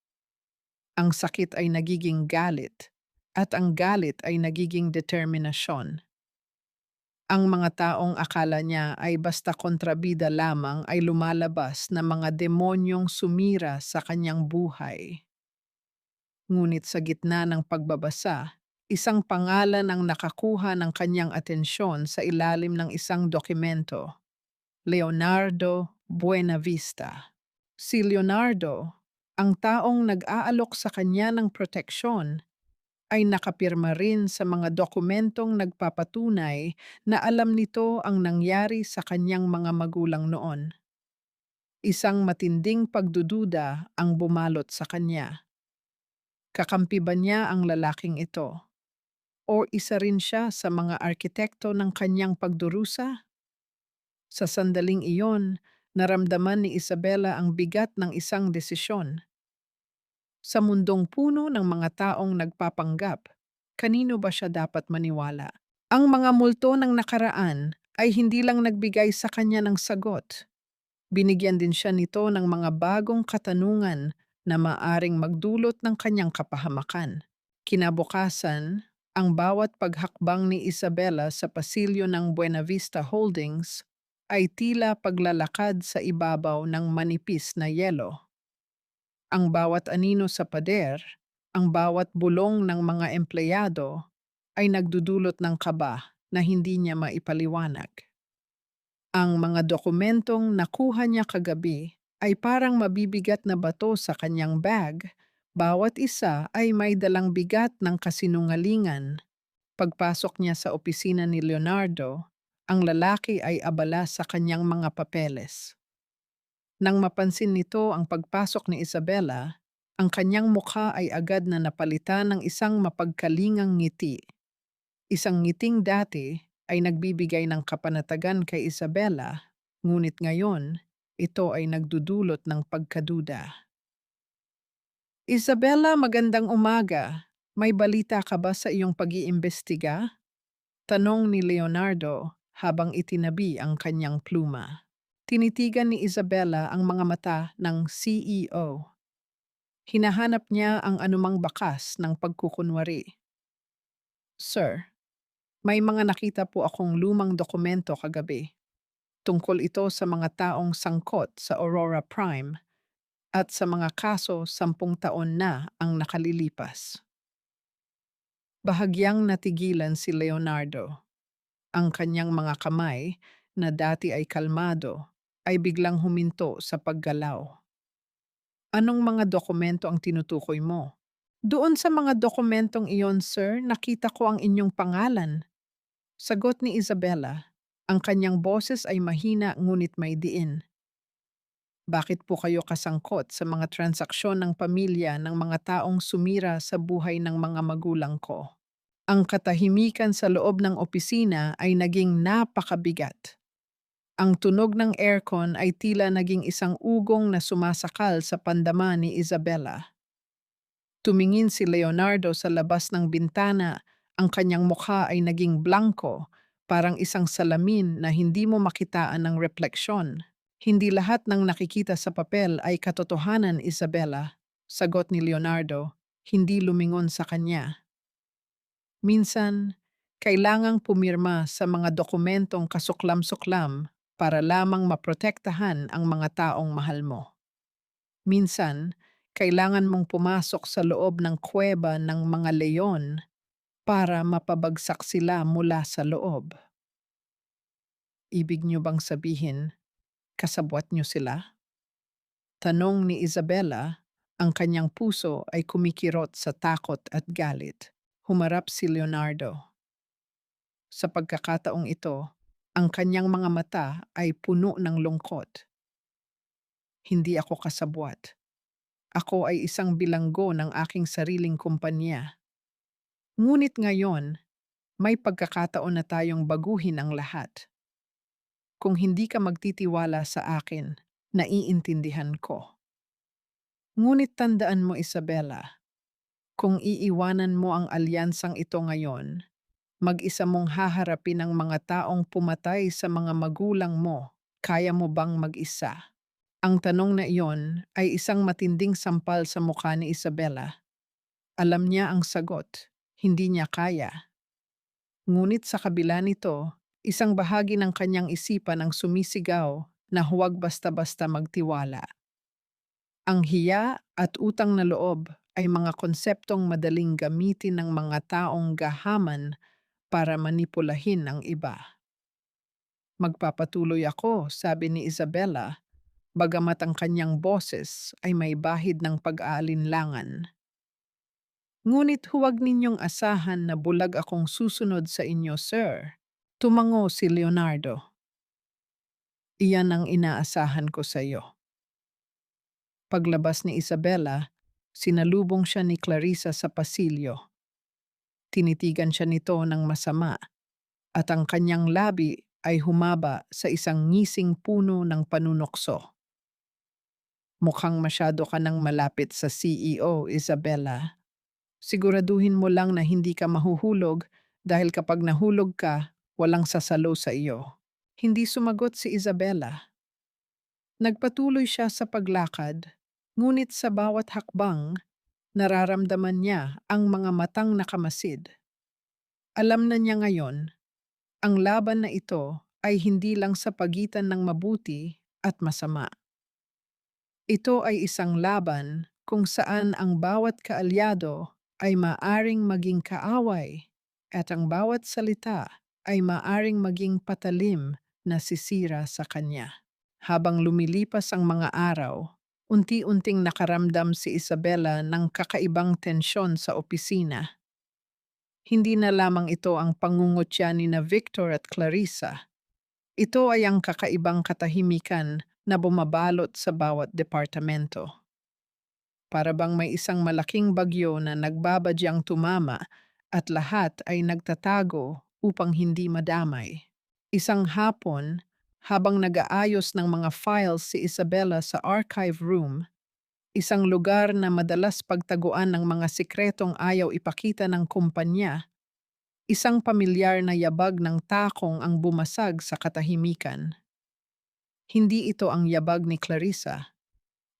Ang sakit ay nagiging galit, at ang galit ay nagiging determinasyon. Ang mga taong akala niya ay basta kontrabida lamang ay lumalabas na mga demonyong sumira sa kanyang buhay. Ngunit sa gitna ng pagbabasa, isang pangalan ang nakakuha ng kanyang atensyon sa ilalim ng isang dokumento: Leonardo Buenavista. Si Leonardo, ang taong nag-aalok sa kanya ng proteksyon, ay nakapirma rin sa mga dokumentong nagpapatunay na alam nito ang nangyari sa kanyang mga magulang noon. Isang matinding pagdududa ang bumalot sa kanya. Kakampi ba niya ang lalaking ito? O isa rin siya sa mga arkitekto ng kanyang pagdurusa? Sa sandaling iyon, naramdaman ni Isabella ang bigat ng isang desisyon. Sa mundong puno ng mga taong nagpapanggap, kanino ba siya dapat maniwala? Ang mga multo ng nakaraan ay hindi lang nagbigay sa kanya ng sagot. Binigyan din siya nito ng mga bagong katanungan na maaring magdulot ng kanyang kapahamakan. Kinabukasan, ang bawat paghakbang ni Isabella sa pasilyo ng Buenavista Holdings ay tila paglalakad sa ibabaw ng manipis na yelo. Ang bawat anino sa pader, ang bawat bulong ng mga empleyado ay nagdudulot ng kaba na hindi niya maipaliwanag. Ang mga dokumentong nakuha niya kagabi ay parang mabibigat na bato sa kanyang bag. Bawat isa ay may dalang bigat ng kasinungalingan. Pagpasok niya sa opisina ni Leonardo, ang lalaki ay abala sa kanyang mga papeles. Nang mapansin nito ang pagpasok ni Isabella, ang kanyang mukha ay agad na napalitan ng isang mapagkalingang ngiti. Isang ngiting dati ay nagbibigay ng kapanatagan kay Isabella, ngunit ngayon, ito ay nagdudulot ng pagkaduda. Isabella, magandang umaga. May balita ka ba sa iyong pag-iimbestiga? Tanong ni Leonardo habang itinabi ang kanyang pluma. Tinitigan ni Isabella ang mga mata ng CEO. Hinahanap niya ang anumang bakas ng pagkukunwari. Sir, may mga nakita po akong lumang dokumento kagabi. Tungkol ito sa mga taong sangkot sa Aurora Prime at sa mga kaso 10 taon na ang nakalilipas. Bahagyang natigilan si Leonardo. Ang kanyang mga kamay, na dati ay kalmado, ay biglang huminto sa paggalaw. Anong mga dokumento ang tinutukoy mo? Doon sa mga dokumentong iyon, sir, nakita ko ang inyong pangalan. Sagot ni Isabella. Ang kanyang boses ay mahina ngunit may diin. Bakit po kayo kasangkot sa mga transaksyon ng pamilya ng mga taong sumira sa buhay ng mga magulang ko? Ang katahimikan sa loob ng opisina ay naging napakabigat. Ang tunog ng aircon ay tila naging isang ugong na sumasakal sa pandama ni Isabella. Tumingin si Leonardo sa labas ng bintana, ang kanyang mukha ay naging blanko, parang isang salamin na hindi mo makitaan ng refleksyon. Hindi lahat ng nakikita sa papel ay katotohanan, Isabella. Sagot ni Leonardo, hindi lumingon sa kanya. Minsan, kailangang pumirma sa mga dokumentong kasuklam-suklam para lamang maprotektahan ang mga taong mahal mo. Minsan, kailangan mong pumasok sa loob ng kuweba ng mga leyon para mapabagsak sila mula sa loob. Ibig niyo bang sabihin, kasabwat niyo sila? Tanong ni Isabella, ang kanyang puso ay kumikirot sa takot at galit. Humarap si Leonardo. Sa pagkakataong ito, Ang kanyang mga mata ay puno ng lungkot. Hindi ako kasabwat. Ako ay isang bilanggo ng aking sariling kumpanya. Ngunit ngayon, may pagkakataon na tayong baguhin ang lahat. Kung hindi ka magtitiwala sa akin, naiintindihan ko. Ngunit tandaan mo, Isabella, kung iiwanan mo ang alyansang ito ngayon, mag-isa mong haharapin ang mga taong pumatay sa mga magulang mo. Kaya mo bang mag-isa? Ang tanong na iyon ay isang matinding sampal sa mukha ni Isabella. Alam niya ang sagot. Hindi niya kaya. Ngunit sa kabila nito, isang bahagi ng kanyang isipan ang sumisigaw na huwag basta-basta magtiwala. Ang hiya at utang na loob ay mga konseptong madaling gamitin ng mga taong gahaman para manipulahin ang iba. Magpapatuloy ako, sabi ni Isabella, bagamat ang kanyang boses ay may bahid ng pag-aalinlangan. Ngunit huwag ninyong asahan na bulag akong susunod sa inyo, sir. Tumango si Leonardo. Iyan ang inaasahan ko sa iyo. Paglabas ni Isabella, sinalubong siya ni Clarissa sa pasilyo. Tinitigan siya nito ng masama at ang kanyang labi ay humaba sa isang ngising puno ng panunokso. Mukhang masyado ka nang malapit sa CEO, Isabella. Siguraduhin mo lang na hindi ka mahuhulog dahil kapag nahulog ka, walang sasalo sa iyo. Hindi sumagot si Isabella. Nagpatuloy siya sa paglakad, ngunit sa bawat hakbang, nararamdaman niya ang mga matang nakamasid. Alam na niya ngayon, ang laban na ito ay hindi lang sa pagitan ng mabuti at masama. Ito ay isang laban kung saan ang bawat kaalyado ay maaring maging kaaway at ang bawat salita ay maaring maging patalim na sisira sa kanya. Habang lumilipas ang mga araw, unti-unting nakaramdam si Isabella ng kakaibang tensyon sa opisina. Hindi na lamang ito ang pangungutya ni na Victor at Clarissa. Ito ay ang kakaibang katahimikan na bumabalot sa bawat departamento. Para bang may isang malaking bagyo na nagbabadyang tumama at lahat ay nagtatago upang hindi madamay. Isang hapon, habang nag-aayos ng mga files si Isabella sa archive room, isang lugar na madalas pagtaguan ng mga sikretong ayaw ipakita ng kumpanya, isang pamilyar na yabag ng takong ang bumasag sa katahimikan. Hindi ito ang yabag ni Clarissa.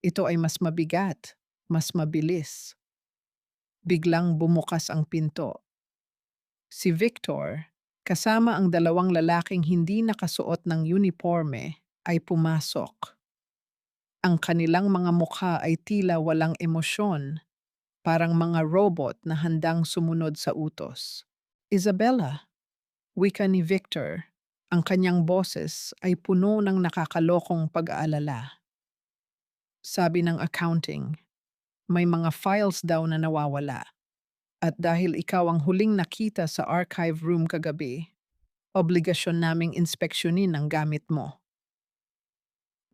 Ito ay mas mabigat, mas mabilis. Biglang bumukas ang pinto. Si Victor, kasama ang dalawang lalaking hindi nakasuot ng uniforme, ay pumasok. Ang kanilang mga mukha ay tila walang emosyon, parang mga robot na handang sumunod sa utos. Isabella, wika ni Victor, ang kanyang boses ay puno ng nakakalokong pag-aalala. Sabi ng accounting, may mga files daw na nawawala. At dahil ikaw ang huling nakita sa archive room kagabi, obligasyon naming inspeksyonin ang gamit mo.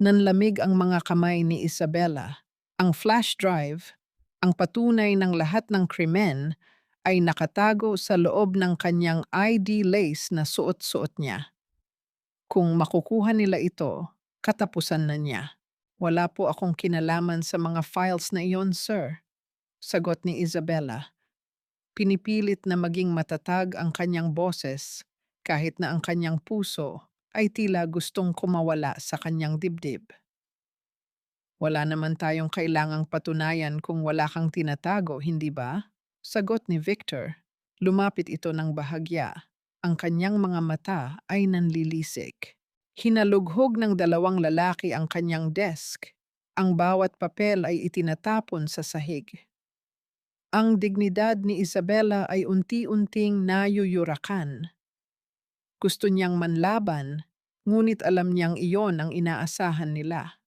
Nanlamig ang mga kamay ni Isabella. Ang flash drive, ang patunay ng lahat ng krimen, ay nakatago sa loob ng kanyang ID lace na suot-suot niya. Kung makukuha nila ito, katapusan na niya. Wala po akong kinalaman sa mga files na iyon, sir. Sagot ni Isabella. Pinipilit na maging matatag ang kanyang boses kahit na ang kanyang puso ay tila gustong kumawala sa kanyang dibdib. Wala naman tayong kailangang patunayan kung wala kang tinatago, hindi ba? Sagot ni Victor. Lumapit ito ng bahagya. Ang kanyang mga mata ay nanlilisik. Hinalughog ng dalawang lalaki ang kanyang desk. Ang bawat papel ay itinatapon sa sahig. Ang dignidad ni Isabella ay unti-unting nayuyurakan. Gusto niyang manlaban, ngunit alam niyang iyon ang inaasahan nila.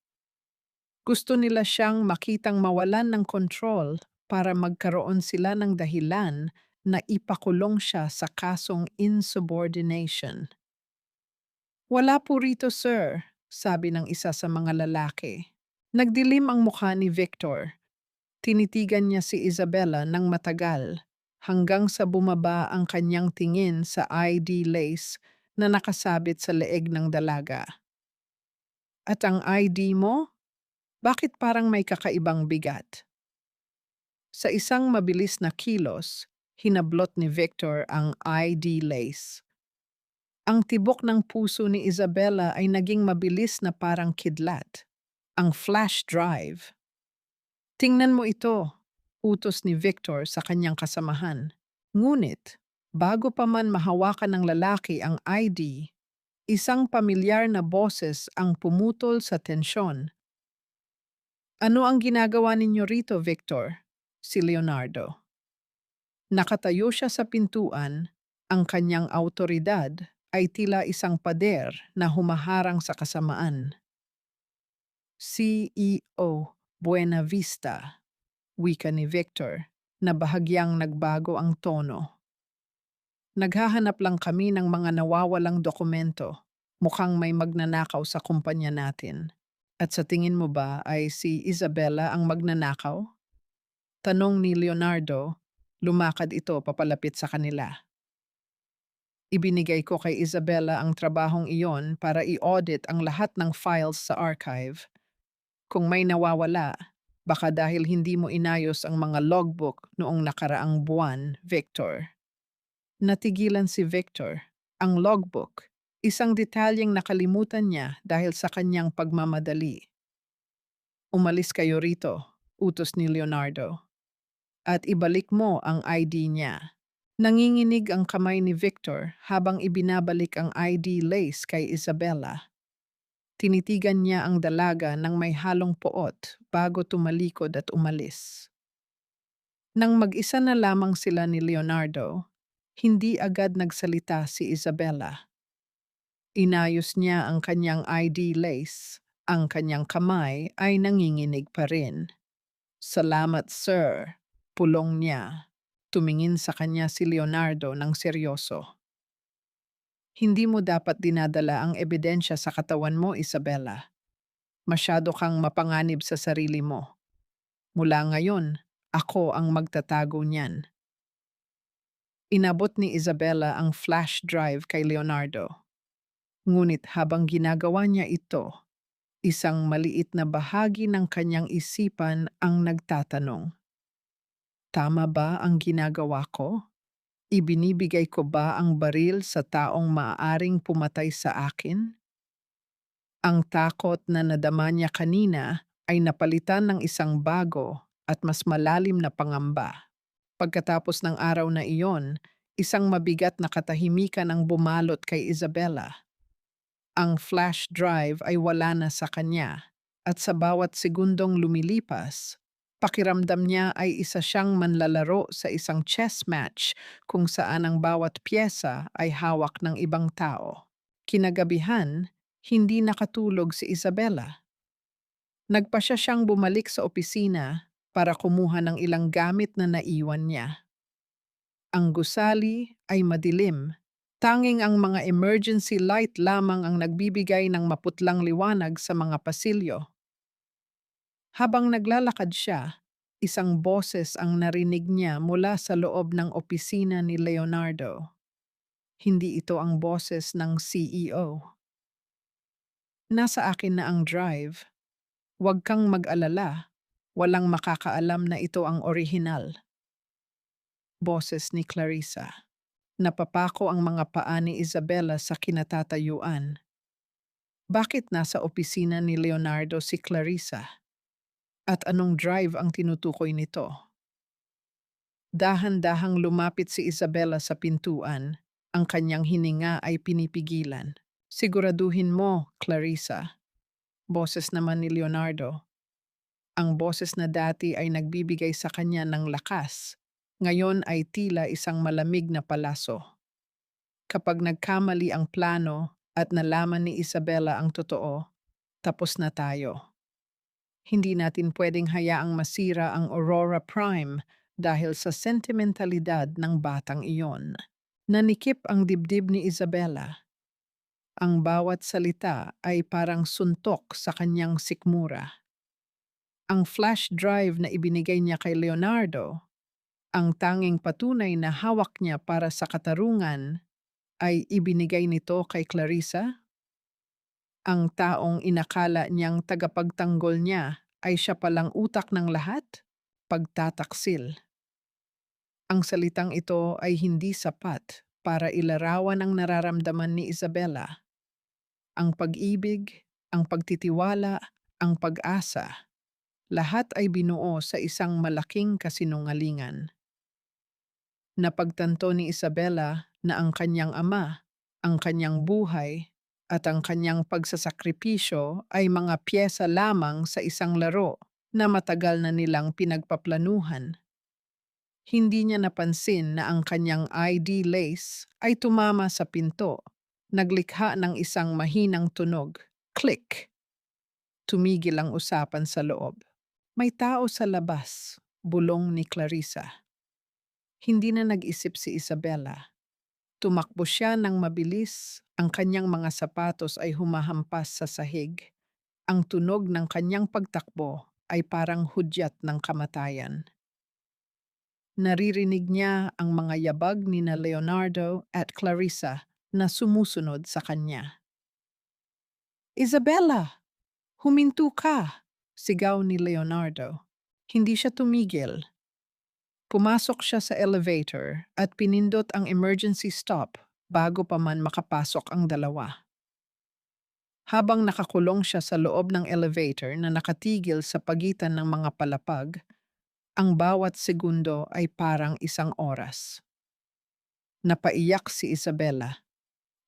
Gusto nila siyang makitang mawalan ng kontrol para magkaroon sila ng dahilan na ipakulong siya sa kasong insubordination. Wala po rito, sir, sabi ng isa sa mga lalaki. Nagdilim ang mukha ni Victor. Tinitigan niya si Isabella ng matagal hanggang sa bumaba ang kanyang tingin sa ID lace na nakasabit sa leeg ng dalaga. At ang ID mo? Bakit parang may kakaibang bigat? Sa isang mabilis na kilos, hinablot ni Victor ang ID lace. Ang tibok ng puso ni Isabella ay naging mabilis na parang kidlat. Ang flash drive. Tingnan mo ito, utos ni Victor sa kanyang kasamahan. Ngunit, bago pa man mahawakan ng lalaki ang ID, isang pamilyar na boses ang pumutol sa tensyon. Ano ang ginagawa ninyo rito, Victor? Si Leonardo. Nakatayo siya sa pintuan, ang kanyang autoridad ay tila isang pader na humaharang sa kasamaan. CEO Buena Vista, wika ni Victor, na bahagyang nagbago ang tono. Naghahanap lang kami ng mga nawawalang dokumento. Mukhang may magnanakaw sa kumpanya natin. At sa tingin mo ba ay si Isabella ang magnanakaw? Tanong ni Leonardo, lumakad ito papalapit sa kanila. Ibinigay ko kay Isabella ang trabahong iyon para i-audit ang lahat ng files sa archive. Kung may nawawala, baka dahil hindi mo inayos ang mga logbook noong nakaraang buwan, Victor. Natigilan si Victor. Ang logbook, isang detalyeng nakalimutan niya dahil sa kanyang pagmamadali. Umalis kayo rito, utos ni Leonardo. At ibalik mo ang ID niya. Nanginginig ang kamay ni Victor habang ibinabalik ang ID lace kay Isabella. Tinitigan niya ang dalaga ng may halong poot bago tumalikod at umalis. Nang mag-isa na lamang sila ni Leonardo, hindi agad nagsalita si Isabella. Inayos niya ang kanyang ID lace. Ang kanyang kamay ay nanginginig pa rin. Salamat, sir. Pulong niya. Tumingin sa kanya si Leonardo ng seryoso. Hindi mo dapat dinadala ang ebidensya sa katawan mo, Isabella. Masyado kang mapanganib sa sarili mo. Mula ngayon, ako ang magtatago niyan. Inabot ni Isabella ang flash drive kay Leonardo. Ngunit habang ginagawa niya ito, isang maliit na bahagi ng kanyang isipan ang nagtatanong. Tama ba ang ginagawa ko? Ibinibigay ko ba ang baril sa taong maaaring pumatay sa akin? Ang takot na nadama niya kanina ay napalitan ng isang bago at mas malalim na pangamba. Pagkatapos ng araw na iyon, isang mabigat na katahimikan ang bumalot kay Isabella. Ang flash drive ay wala na sa kanya at sa bawat segundong lumilipas, pakiramdam niya ay isa siyang manlalaro sa isang chess match kung saan ang bawat pyesa ay hawak ng ibang tao. Kinagabihan, hindi nakatulog si Isabella. Nagpasya siyang bumalik sa opisina para kumuha ng ilang gamit na naiwan niya. Ang gusali ay madilim. Tanging ang mga emergency light lamang ang nagbibigay ng maputlang liwanag sa mga pasilyo. Habang naglalakad siya, isang boses ang narinig niya mula sa loob ng opisina ni Leonardo. Hindi ito ang boses ng CEO. Nasa akin na ang drive. Huwag kang mag-alala. Walang makakaalam na ito ang orihinal. Boses ni Clarissa. Napapako ang mga paa ni Isabella sa kinatatayuan. Bakit nasa opisina ni Leonardo si Clarissa? At anong drive ang tinutukoy nito? Dahan-dahang lumapit si Isabella sa pintuan. Ang kanyang hininga ay pinipigilan. Siguraduhin mo, Clarissa. Boses naman ni Leonardo. Ang boses na dati ay nagbibigay sa kanya ng lakas. Ngayon ay tila isang malamig na palaso. Kapag nagkamali ang plano at nalaman ni Isabella ang totoo, tapos na tayo. Hindi natin pwedeng hayaang masira ang Aurora Prime dahil sa sentimentalidad ng batang iyon. Nanikip ang dibdib ni Isabella. Ang bawat salita ay parang suntok sa kanyang sikmura. Ang flash drive na ibinigay niya kay Leonardo, ang tanging patunay na hawak niya para sa katarungan, ay ibinigay nito kay Clarissa. Ang taong inakala niyang tagapagtanggol niya ay siya palang utak ng lahat? Pagtataksil. Ang salitang ito ay hindi sapat para ilarawan ang nararamdaman ni Isabella. Ang pag-ibig, ang pagtitiwala, ang pag-asa, lahat ay binuo sa isang malaking kasinungalingan. Napagtanto ni Isabella na ang kanyang ama, ang kanyang buhay, at ang kanyang pagsasakripisyo ay mga piyesa lamang sa isang laro na matagal na nilang pinagpaplanuhan. Hindi niya napansin na ang kanyang ID lace ay tumama sa pinto, naglikha ng isang mahinang tunog. Click! Tumigil ang usapan sa loob. May tao sa labas, bulong ni Clarissa. Hindi na nag-isip si Isabella. Tumakbo siya ng mabilis, ang kanyang mga sapatos ay humahampas sa sahig. Ang tunog ng kanyang pagtakbo ay parang hudyat ng kamatayan. Naririnig niya ang mga yabag ni na Leonardo at Clarissa na sumusunod sa kanya. Isabella! Huminto ka! Sigaw ni Leonardo. Hindi siya tumigil. Pumasok siya sa elevator at pinindot ang emergency stop bago pa man makapasok ang dalawa. Habang nakakulong siya sa loob ng elevator na nakatigil sa pagitan ng mga palapag, ang bawat segundo ay parang isang oras. Napaiyak si Isabella,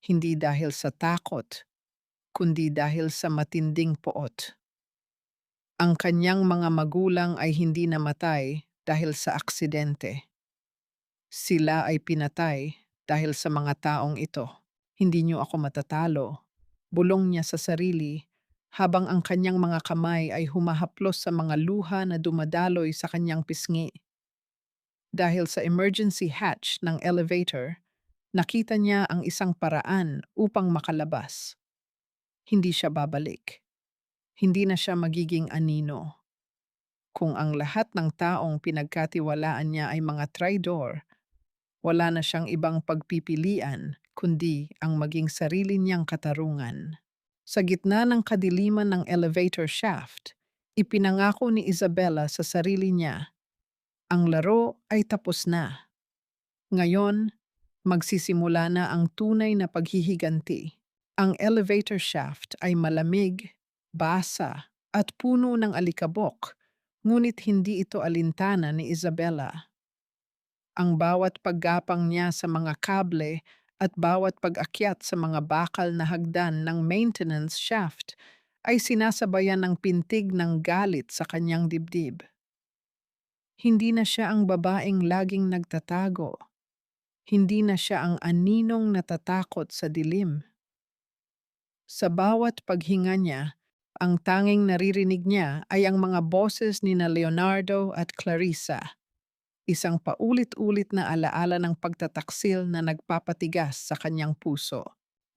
hindi dahil sa takot, kundi dahil sa matinding poot. Ang kanyang mga magulang ay hindi namatay dahil sa aksidente. Sila ay pinatay dahil sa mga taong ito. Hindi niyo ako matatalo. Bulong niya sa sarili habang ang kanyang mga kamay ay humahaplos sa mga luha na dumadaloy sa kanyang pisngi. Dahil sa emergency hatch ng elevator, nakita niya ang isang paraan upang makalabas. Hindi siya babalik. Hindi na siya magiging anino. Kung ang lahat ng taong pinagkatiwalaan niya ay mga traidor, wala na siyang ibang pagpipilian kundi ang maging sarili niyang katarungan. Sa gitna ng kadiliman ng elevator shaft, ipinangako ni Isabella sa sarili niya, ang laro ay tapos na. Ngayon, magsisimula na ang tunay na paghihiganti. Ang elevator shaft ay malamig, basa, at puno ng alikabok, ngunit hindi ito alintana ni Isabella. Ang bawat paggapang niya sa mga kable at bawat pag-akyat sa mga bakal na hagdan ng maintenance shaft ay sinasabayan ng pintig ng galit sa kanyang dibdib. Hindi na siya ang babaeng laging nagtatago. Hindi na siya ang aninong natatakot sa dilim. Sa bawat paghinga niya, ang tanging naririnig niya ay ang mga boses ni na Leonardo at Clarissa. Isang paulit-ulit na alaala ng pagtataksil na nagpapatigas sa kanyang puso.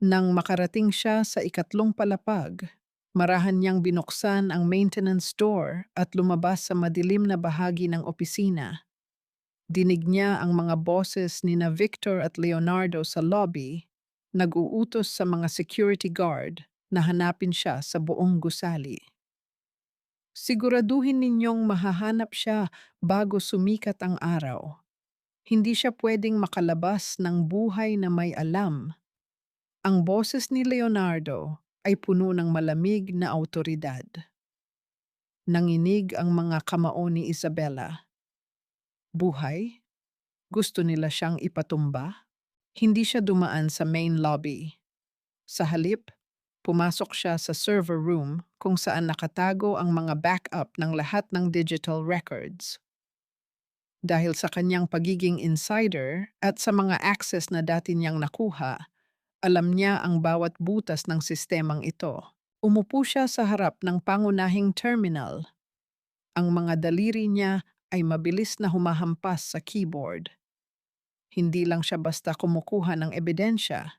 Nang makarating siya sa ikatlong palapag, marahan niyang binuksan ang maintenance door at lumabas sa madilim na bahagi ng opisina. Dinig niya ang mga boses ni na Victor at Leonardo sa lobby, nag-uutos sa mga security guard na hanapin siya sa buong gusali. Siguraduhin ninyong mahahanap siya bago sumikat ang araw. Hindi siya pwedeng makalabas ng buhay na may alam. Ang boses ni Leonardo ay puno ng malamig na awtoridad. Nanginig ang mga kamao ni Isabella. Buhay? Gusto nila siyang ipatumba? Hindi siya dumaan sa main lobby. Sa halip, pumasok siya sa server room kung saan nakatago ang mga backup ng lahat ng digital records. Dahil sa kanyang pagiging insider at sa mga access na dati niyang nakuha, alam niya ang bawat butas ng sistemang ito. Umupo siya sa harap ng pangunahing terminal. Ang mga daliri niya ay mabilis na humahampas sa keyboard. Hindi lang siya basta kumukuha ng ebidensya.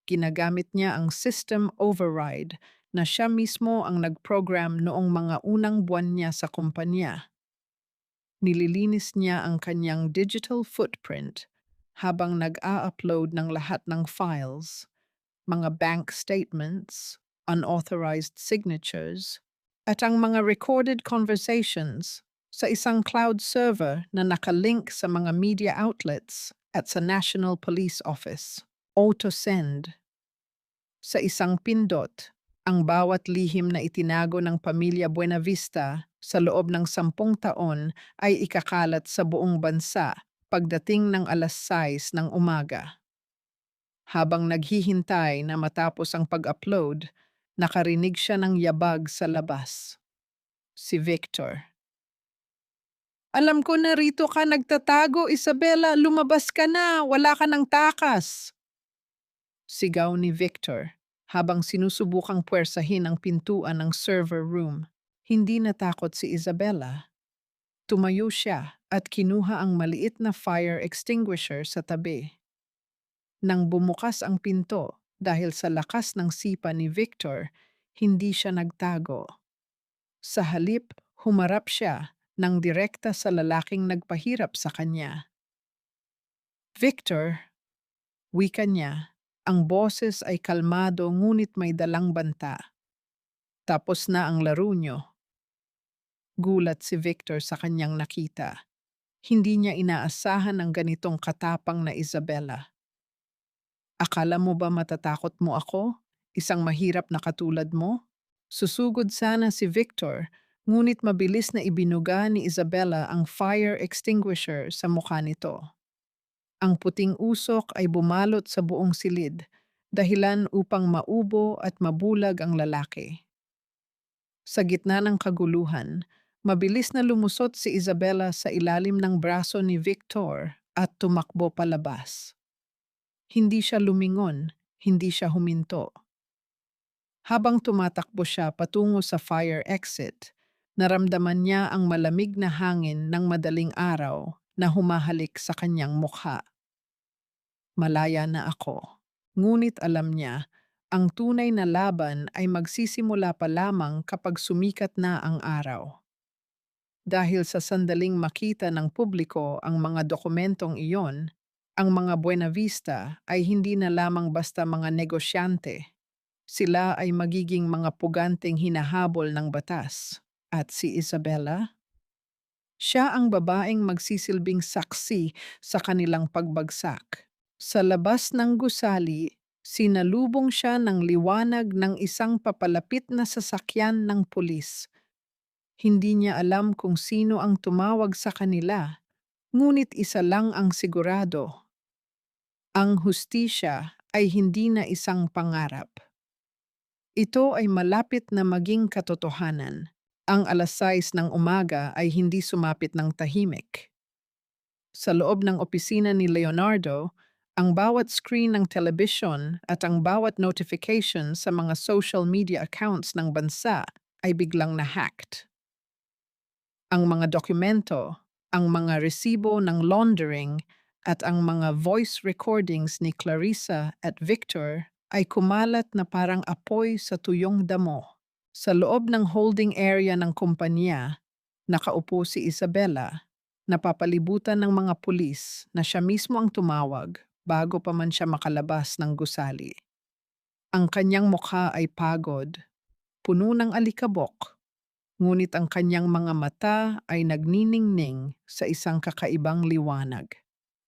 Ginagamit niya ang system override na siya mismo ang nag-program noong mga unang buwan niya sa kumpanya. Nililinis niya ang kanyang digital footprint habang nag-a-upload ng lahat ng files, mga bank statements, unauthorized signatures, at ang mga recorded conversations sa isang cloud server na nakalink sa mga media outlets at sa National Police Office. AutoSend. Sa isang pindot, ang bawat lihim na itinago ng pamilya Buenavista sa loob ng 10 taon ay ikakalat sa buong bansa pagdating ng 6:00 ng umaga. Habang naghihintay na matapos ang pag-upload, nakarinig siya ng yabag sa labas. Si Victor. Alam ko na rito ka nagtatago, Isabella. Lumabas ka na. Wala ka ng takas. Sigaw ni Victor habang sinusubukang puwersahin ang pintuan ng server room. Hindi natakot si Isabella. Tumayo siya at kinuha ang maliit na fire extinguisher sa tabi. Nang bumukas ang pinto dahil sa lakas ng sipa ni Victor, hindi siya nagtago. Sa halip, humarap siya ng direkta sa lalaking nagpahirap sa kanya. Victor, wika niya, ang boses ay kalmado ngunit may dalang banta. Tapos na ang laro nyo. Gulat si Victor sa kanyang nakita. Hindi niya inaasahan ang ganitong katapang na Isabella. Akala mo ba matatakot mo ako? Isang mahirap na katulad mo? Susugod sana si Victor, ngunit mabilis na ibinuga ni Isabella ang fire extinguisher sa mukha nito. Ang puting usok ay bumalot sa buong silid, dahilan upang maubo at mabulag ang lalaki. Sa gitna ng kaguluhan, mabilis na lumusot si Isabella sa ilalim ng braso ni Victor at tumakbo palabas. Hindi siya lumingon, hindi siya huminto. Habang tumatakbo siya patungo sa fire exit, naramdaman niya ang malamig na hangin ng madaling araw na humahalik sa kanyang mukha. Malaya na ako. Ngunit alam niya, ang tunay na laban ay magsisimula pa lamang kapag sumikat na ang araw. Dahil sa sandaling makita ng publiko ang mga dokumentong iyon, ang mga Buenavista ay hindi na lamang basta mga negosyante. Sila ay magiging mga puganteng hinahabol ng batas. At si Isabella? Siya ang babaeng magsisilbing saksi sa kanilang pagbagsak. Sa labas ng gusali, sinalubong siya ng liwanag ng isang papalapit na sasakyan ng pulis. Hindi niya alam kung sino ang tumawag sa kanila, ngunit isa lang ang sigurado. Ang hustisya ay hindi na isang pangarap. Ito ay malapit na maging katotohanan. Ang 6:00 ng umaga ay hindi sumapit ng tahimik. Sa loob ng opisina ni Leonardo, ang bawat screen ng telebisyon at ang bawat notification sa mga social media accounts ng bansa ay biglang na-hacked. Ang mga dokumento, ang mga resibo ng laundering at ang mga voice recordings ni Clarissa at Victor ay kumalat na parang apoy sa tuyong damo. Sa loob ng holding area ng kumpanya, nakaupo si Isabella, napapalibutan ng mga pulis na siya mismo ang tumawag bago pa man siya makalabas ng gusali. Ang kanyang mukha ay pagod, puno ng alikabok, ngunit ang kanyang mga mata ay nagniningning sa isang kakaibang liwanag.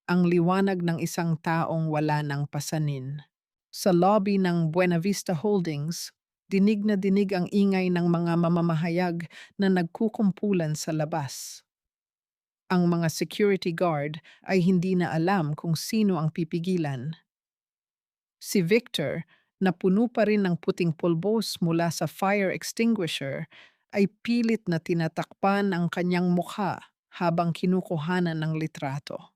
Ang liwanag ng isang taong wala ng pasanin. Sa lobby ng Buenavista Holdings, dinig na dinig ang ingay ng mga mamamahayag na nagkukumpulan sa labas. Ang mga security guard ay hindi na alam kung sino ang pipigilan. Si Victor, na puno pa rin ng puting pulbos mula sa fire extinguisher, ay pilit na tinatakpan ang kanyang mukha habang kinukuhanan ng litrato.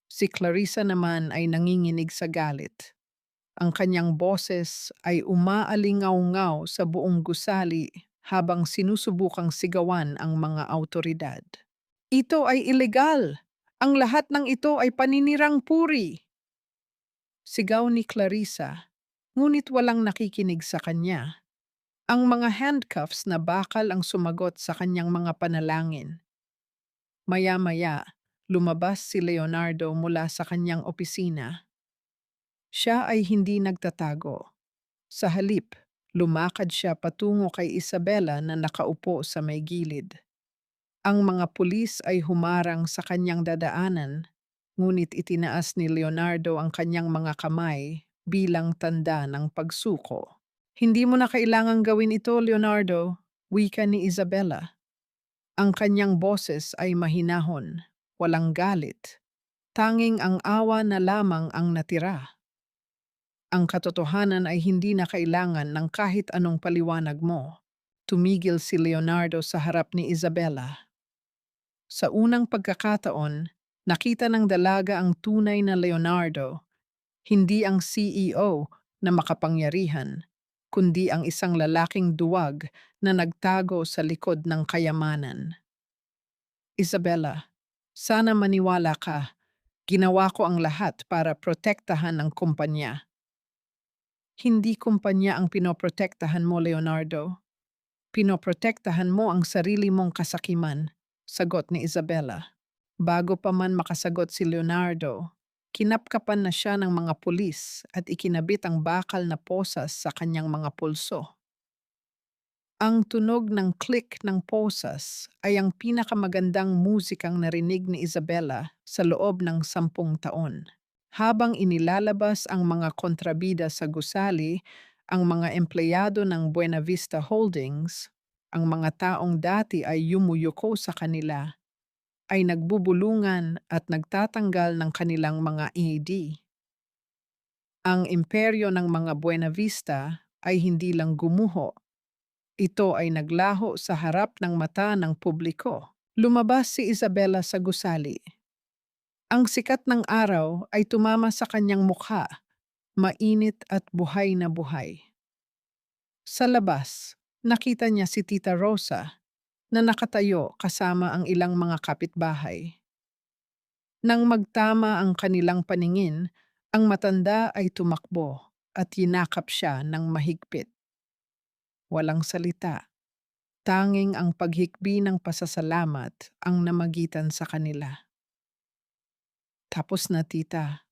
Si Clarissa naman ay nanginginig sa galit. Ang kanyang boses ay umaalingaw-ngaw sa buong gusali habang sinusubukang sigawan ang mga awtoridad. Ito ay ilegal! Ang lahat ng ito ay paninirang puri! Sigaw ni Clarissa, ngunit walang nakikinig sa kanya. Ang mga handcuffs na bakal ang sumagot sa kanyang mga panalangin. Maya-maya, lumabas si Leonardo mula sa kanyang opisina. Siya ay hindi nagtatago. Sa halip, lumakad siya patungo kay Isabela na nakaupo sa may gilid. Ang mga pulis ay humarang sa kanyang dadaanan, ngunit itinaas ni Leonardo ang kanyang mga kamay bilang tanda ng pagsuko. Hindi mo na kailangang gawin ito, Leonardo, wika ni Isabela. Ang kanyang boses ay mahinahon, walang galit. Tanging ang awa na lamang ang natira. Ang katotohanan ay hindi na kailangan ng kahit anong paliwanag mo. Tumigil si Leonardo sa harap ni Isabela. Sa unang pagkakataon, nakita ng dalaga ang tunay na Leonardo, hindi ang CEO na makapangyarihan, kundi ang isang lalaking duwag na nagtago sa likod ng kayamanan. Isabella, sana maniwala ka. Ginawa ko ang lahat para protektahan ang kumpanya. Hindi kumpanya ang pinoprotektahan mo, Leonardo. Pinoprotektahan mo ang sarili mong kasakiman, sagot ni Isabella. Bago pa man makasagot si Leonardo, kinapkapan na siya ng mga pulis at ikinabit ang bakal na posas sa kanyang mga pulso. Ang tunog ng click ng posas ay ang pinakamagandang musikang narinig ni Isabella sa loob ng 10 taon. Habang inilalabas ang mga kontrabida sa gusali, ang mga empleyado ng Buena Vista Holdings, ang mga taong dati ay yumuyuko sa kanila, ay nagbubulungan at nagtatanggal ng kanilang mga ED. Ang imperyo ng mga Buena Vista ay hindi lang gumuho. Ito ay naglaho sa harap ng mata ng publiko. Lumabas si Isabella sa gusali. Ang sikat ng araw ay tumama sa kanyang mukha, mainit at buhay na buhay. Sa labas, nakita niya si Tita Rosa na nakatayo kasama ang ilang mga kapitbahay. Nang magtama ang kanilang paningin, ang matanda ay tumakbo at yinakap siya ng mahigpit. Walang salita. Tanging ang paghikbi ng pasasalamat ang namagitan sa kanila. Tapos na, tita.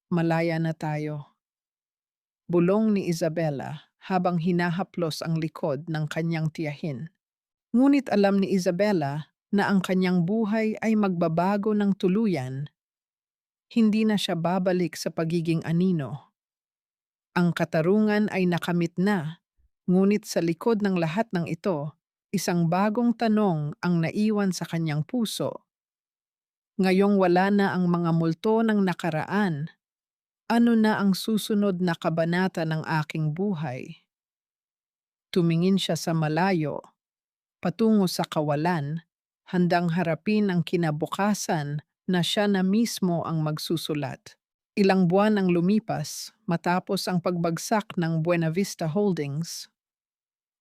Malaya na tayo. Bulong ni Isabella habang hinahaplos ang likod ng kanyang tiyahin. Ngunit alam ni Isabella na ang kanyang buhay ay magbabago ng tuluyan. Hindi na siya babalik sa pagiging anino. Ang katarungan ay nakamit na, ngunit sa likod ng lahat ng ito, isang bagong tanong ang naiwan sa kanyang puso. Ngayong wala na ang mga multo ng nakaraan, ano na ang susunod na kabanata ng aking buhay? Tumingin siya sa malayo, patungo sa kawalan, handang harapin ang kinabukasan na siya na mismo ang magsusulat. Ilang buwan ang lumipas matapos ang pagbagsak ng Buena Vista Holdings.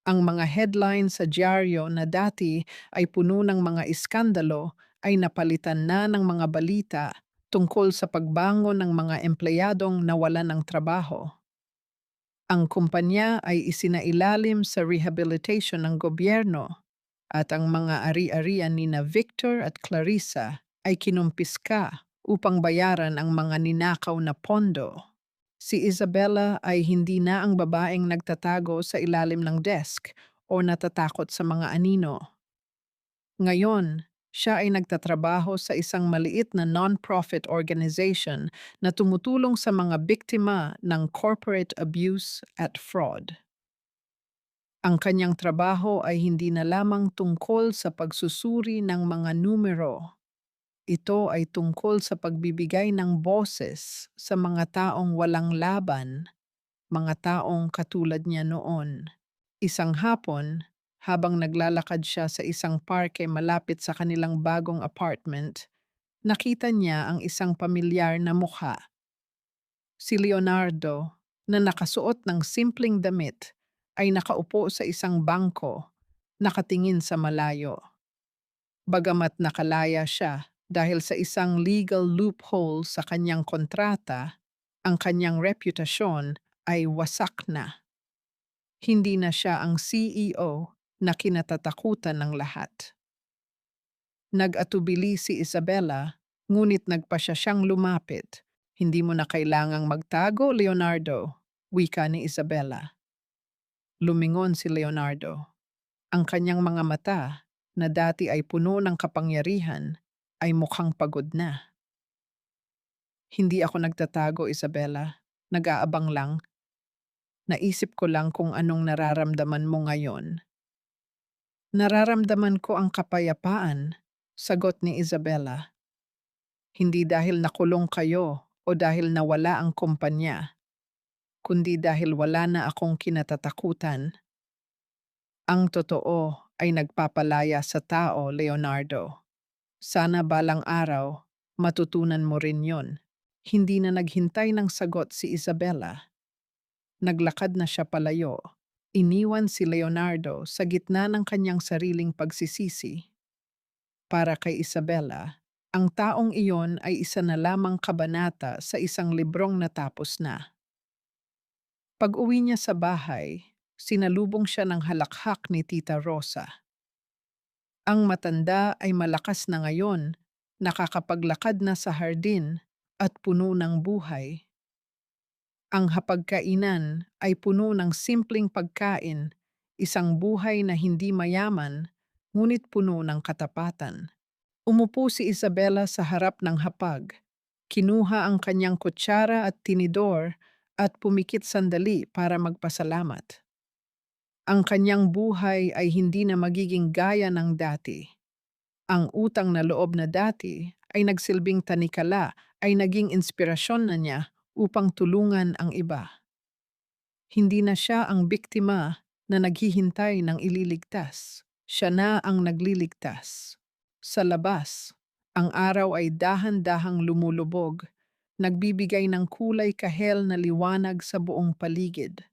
Ang mga headline sa dyaryo na dati ay puno ng mga iskandalo ay napalitan na ng mga balita tungkol sa pagbangon ng mga empleyadong nawalan ng trabaho. Ang kumpanya ay isinailalim sa rehabilitation ng gobyerno at ang mga ari-arian ni na Victor at Clarissa ay kinumpiska upang bayaran ang mga ninakaw na pondo. Si Isabella ay hindi na ang babaeng nagtatago sa ilalim ng desk o natatakot sa mga anino. Ngayon, siya ay nagtatrabaho sa isang maliit na non-profit organization na tumutulong sa mga biktima ng corporate abuse at fraud. Ang kanyang trabaho ay hindi na lamang tungkol sa pagsusuri ng mga numero. Ito ay tungkol sa pagbibigay ng boses sa mga taong walang laban, mga taong katulad niya noon. Isang hapon, habang naglalakad siya sa isang parke malapit sa kanilang bagong apartment, nakita niya ang isang pamilyar na mukha. Si Leonardo, na nakasuot ng simpleng damit, ay nakaupo sa isang bangko, nakatingin sa malayo. Bagamat nakalaya siya dahil sa isang legal loophole sa kanyang kontrata, Ang kanyang reputasyon ay wasak na. Hindi na siya ang CEO na kinatatakutan ng lahat. Nag-atubili si Isabella, ngunit nagpa siya siyang lumapit. Hindi mo na kailangang magtago, Leonardo, wika ni Isabella. Lumingon si Leonardo. Ang kanyang mga mata, na dati ay puno ng kapangyarihan, ay mukhang pagod na. Hindi ako nagtatago, Isabella. Nag-aabang lang. Naisip ko lang kung anong nararamdaman mo ngayon. Nararamdaman ko ang kapayapaan, sagot ni Isabella. Hindi dahil nakulong kayo o dahil nawala ang kumpanya, kundi dahil wala na akong kinatatakutan. Ang totoo ay nagpapalaya sa tao, Leonardo. Sana balang araw, matutunan mo rin yon. Hindi na naghintay ng sagot si Isabella. Naglakad na siya palayo. Iniwan si Leonardo sa gitna ng kanyang sariling pagsisisi. Para kay Isabella, ang taong iyon ay isa na lamang kabanata sa isang librong natapos na. Pag-uwi niya sa bahay, sinalubong siya ng halakhak ni Tita Rosa. Ang matanda ay malakas na ngayon, nakakapaglakad na sa hardin at puno ng buhay. Ang hapagkainan ay puno ng simpleng pagkain, isang buhay na hindi mayaman, ngunit puno ng katapatan. Umupo si Isabella sa harap ng hapag. Kinuha ang kanyang kutsara at tinidor at pumikit sandali para magpasalamat. Ang kanyang buhay ay hindi na magiging gaya ng dati. Ang utang na loob na dati ay nagsilbing tanikala, ay naging inspirasyon na niya upang tulungan ang iba. Hindi na siya ang biktima na naghihintay ng ililigtas. Siya na ang nagliligtas. Sa labas, ang araw ay dahan-dahang lumulubog, nagbibigay ng kulay kahel na liwanag sa buong paligid.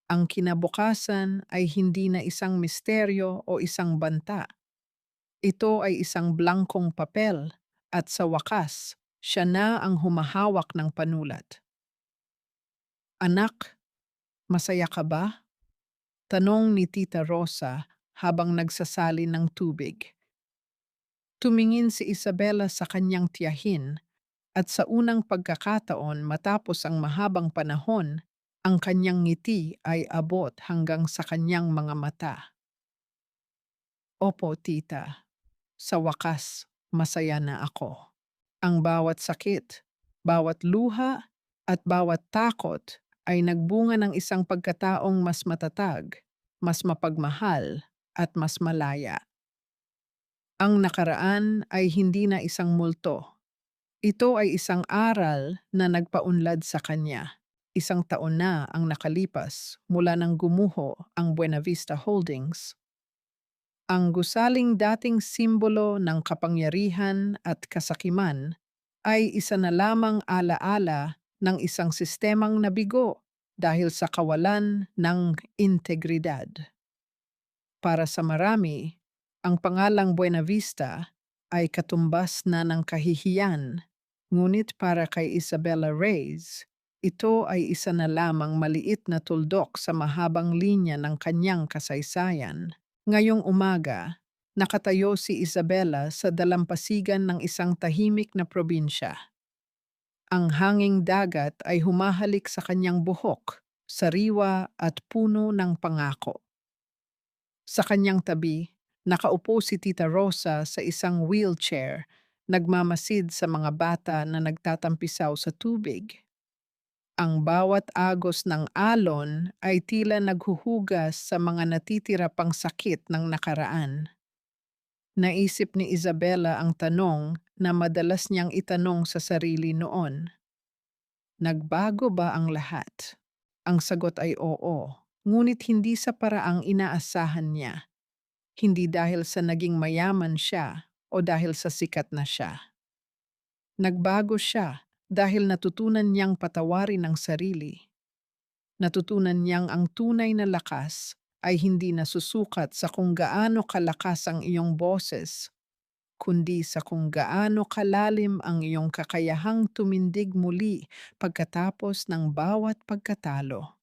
Ang kinabukasan ay hindi na isang misteryo o isang banta. Ito ay isang blankong papel at sa wakas, siya na ang humahawak ng panulat. Anak, masaya ka ba? Tanong ni Tita Rosa habang nagsasalin ng tubig. Tumingin si Isabella sa kanyang tiyahin at sa unang pagkakataon matapos ang mahabang panahon, ang kanyang ngiti ay abot hanggang sa kanyang mga mata. Opo, tita. Sa wakas, masaya na ako. Ang bawat sakit, bawat luha, at bawat takot ay nagbunga ng isang pagkataong mas matatag, mas mapagmahal, at mas malaya. Ang nakaraan ay hindi na isang multo. Ito ay isang aral na nagpaunlad sa kanya. Isang taon na ang nakalipas mula nang gumuho ang Buena Vista Holdings. Ang gusaling dating simbolo ng kapangyarihan at kasakiman ay isa na lamang alaala ng isang sistemang nabigo dahil sa kawalan ng integridad. Para sa marami, ang pangalang Buena Vista ay katumbas na ng kahihiyan, ngunit para kay Isabella Reyes, ito ay isa na lamang maliit na tuldok sa mahabang linya ng kanyang kasaysayan. Ngayong umaga, nakatayo si Isabella sa dalampasigan ng isang tahimik na probinsya. Ang hanging dagat ay humahalik sa kanyang buhok, sariwa at puno ng pangako. Sa kanyang tabi, nakaupo si Tita Rosa sa isang wheelchair, nagmamasid sa mga bata na nagtatampisaw sa tubig. Ang bawat agos ng alon ay tila naghuhugas sa mga natitira pang sakit ng nakaraan. Naisip ni Isabella ang tanong na madalas niyang itanong sa sarili noon. Nagbago ba ang lahat? Ang sagot ay oo, ngunit hindi sa paraang inaasahan niya. Hindi dahil sa naging mayaman siya o dahil sa sikat na siya. Nagbago siya dahil natutunan niyang patawarin ang sarili. Natutunan niyang ang tunay na lakas ay hindi nasusukat sa kung gaano kalakas ang iyong boses, kundi sa kung gaano kalalim ang iyong kakayahang tumindig muli pagkatapos ng bawat pagkatalo.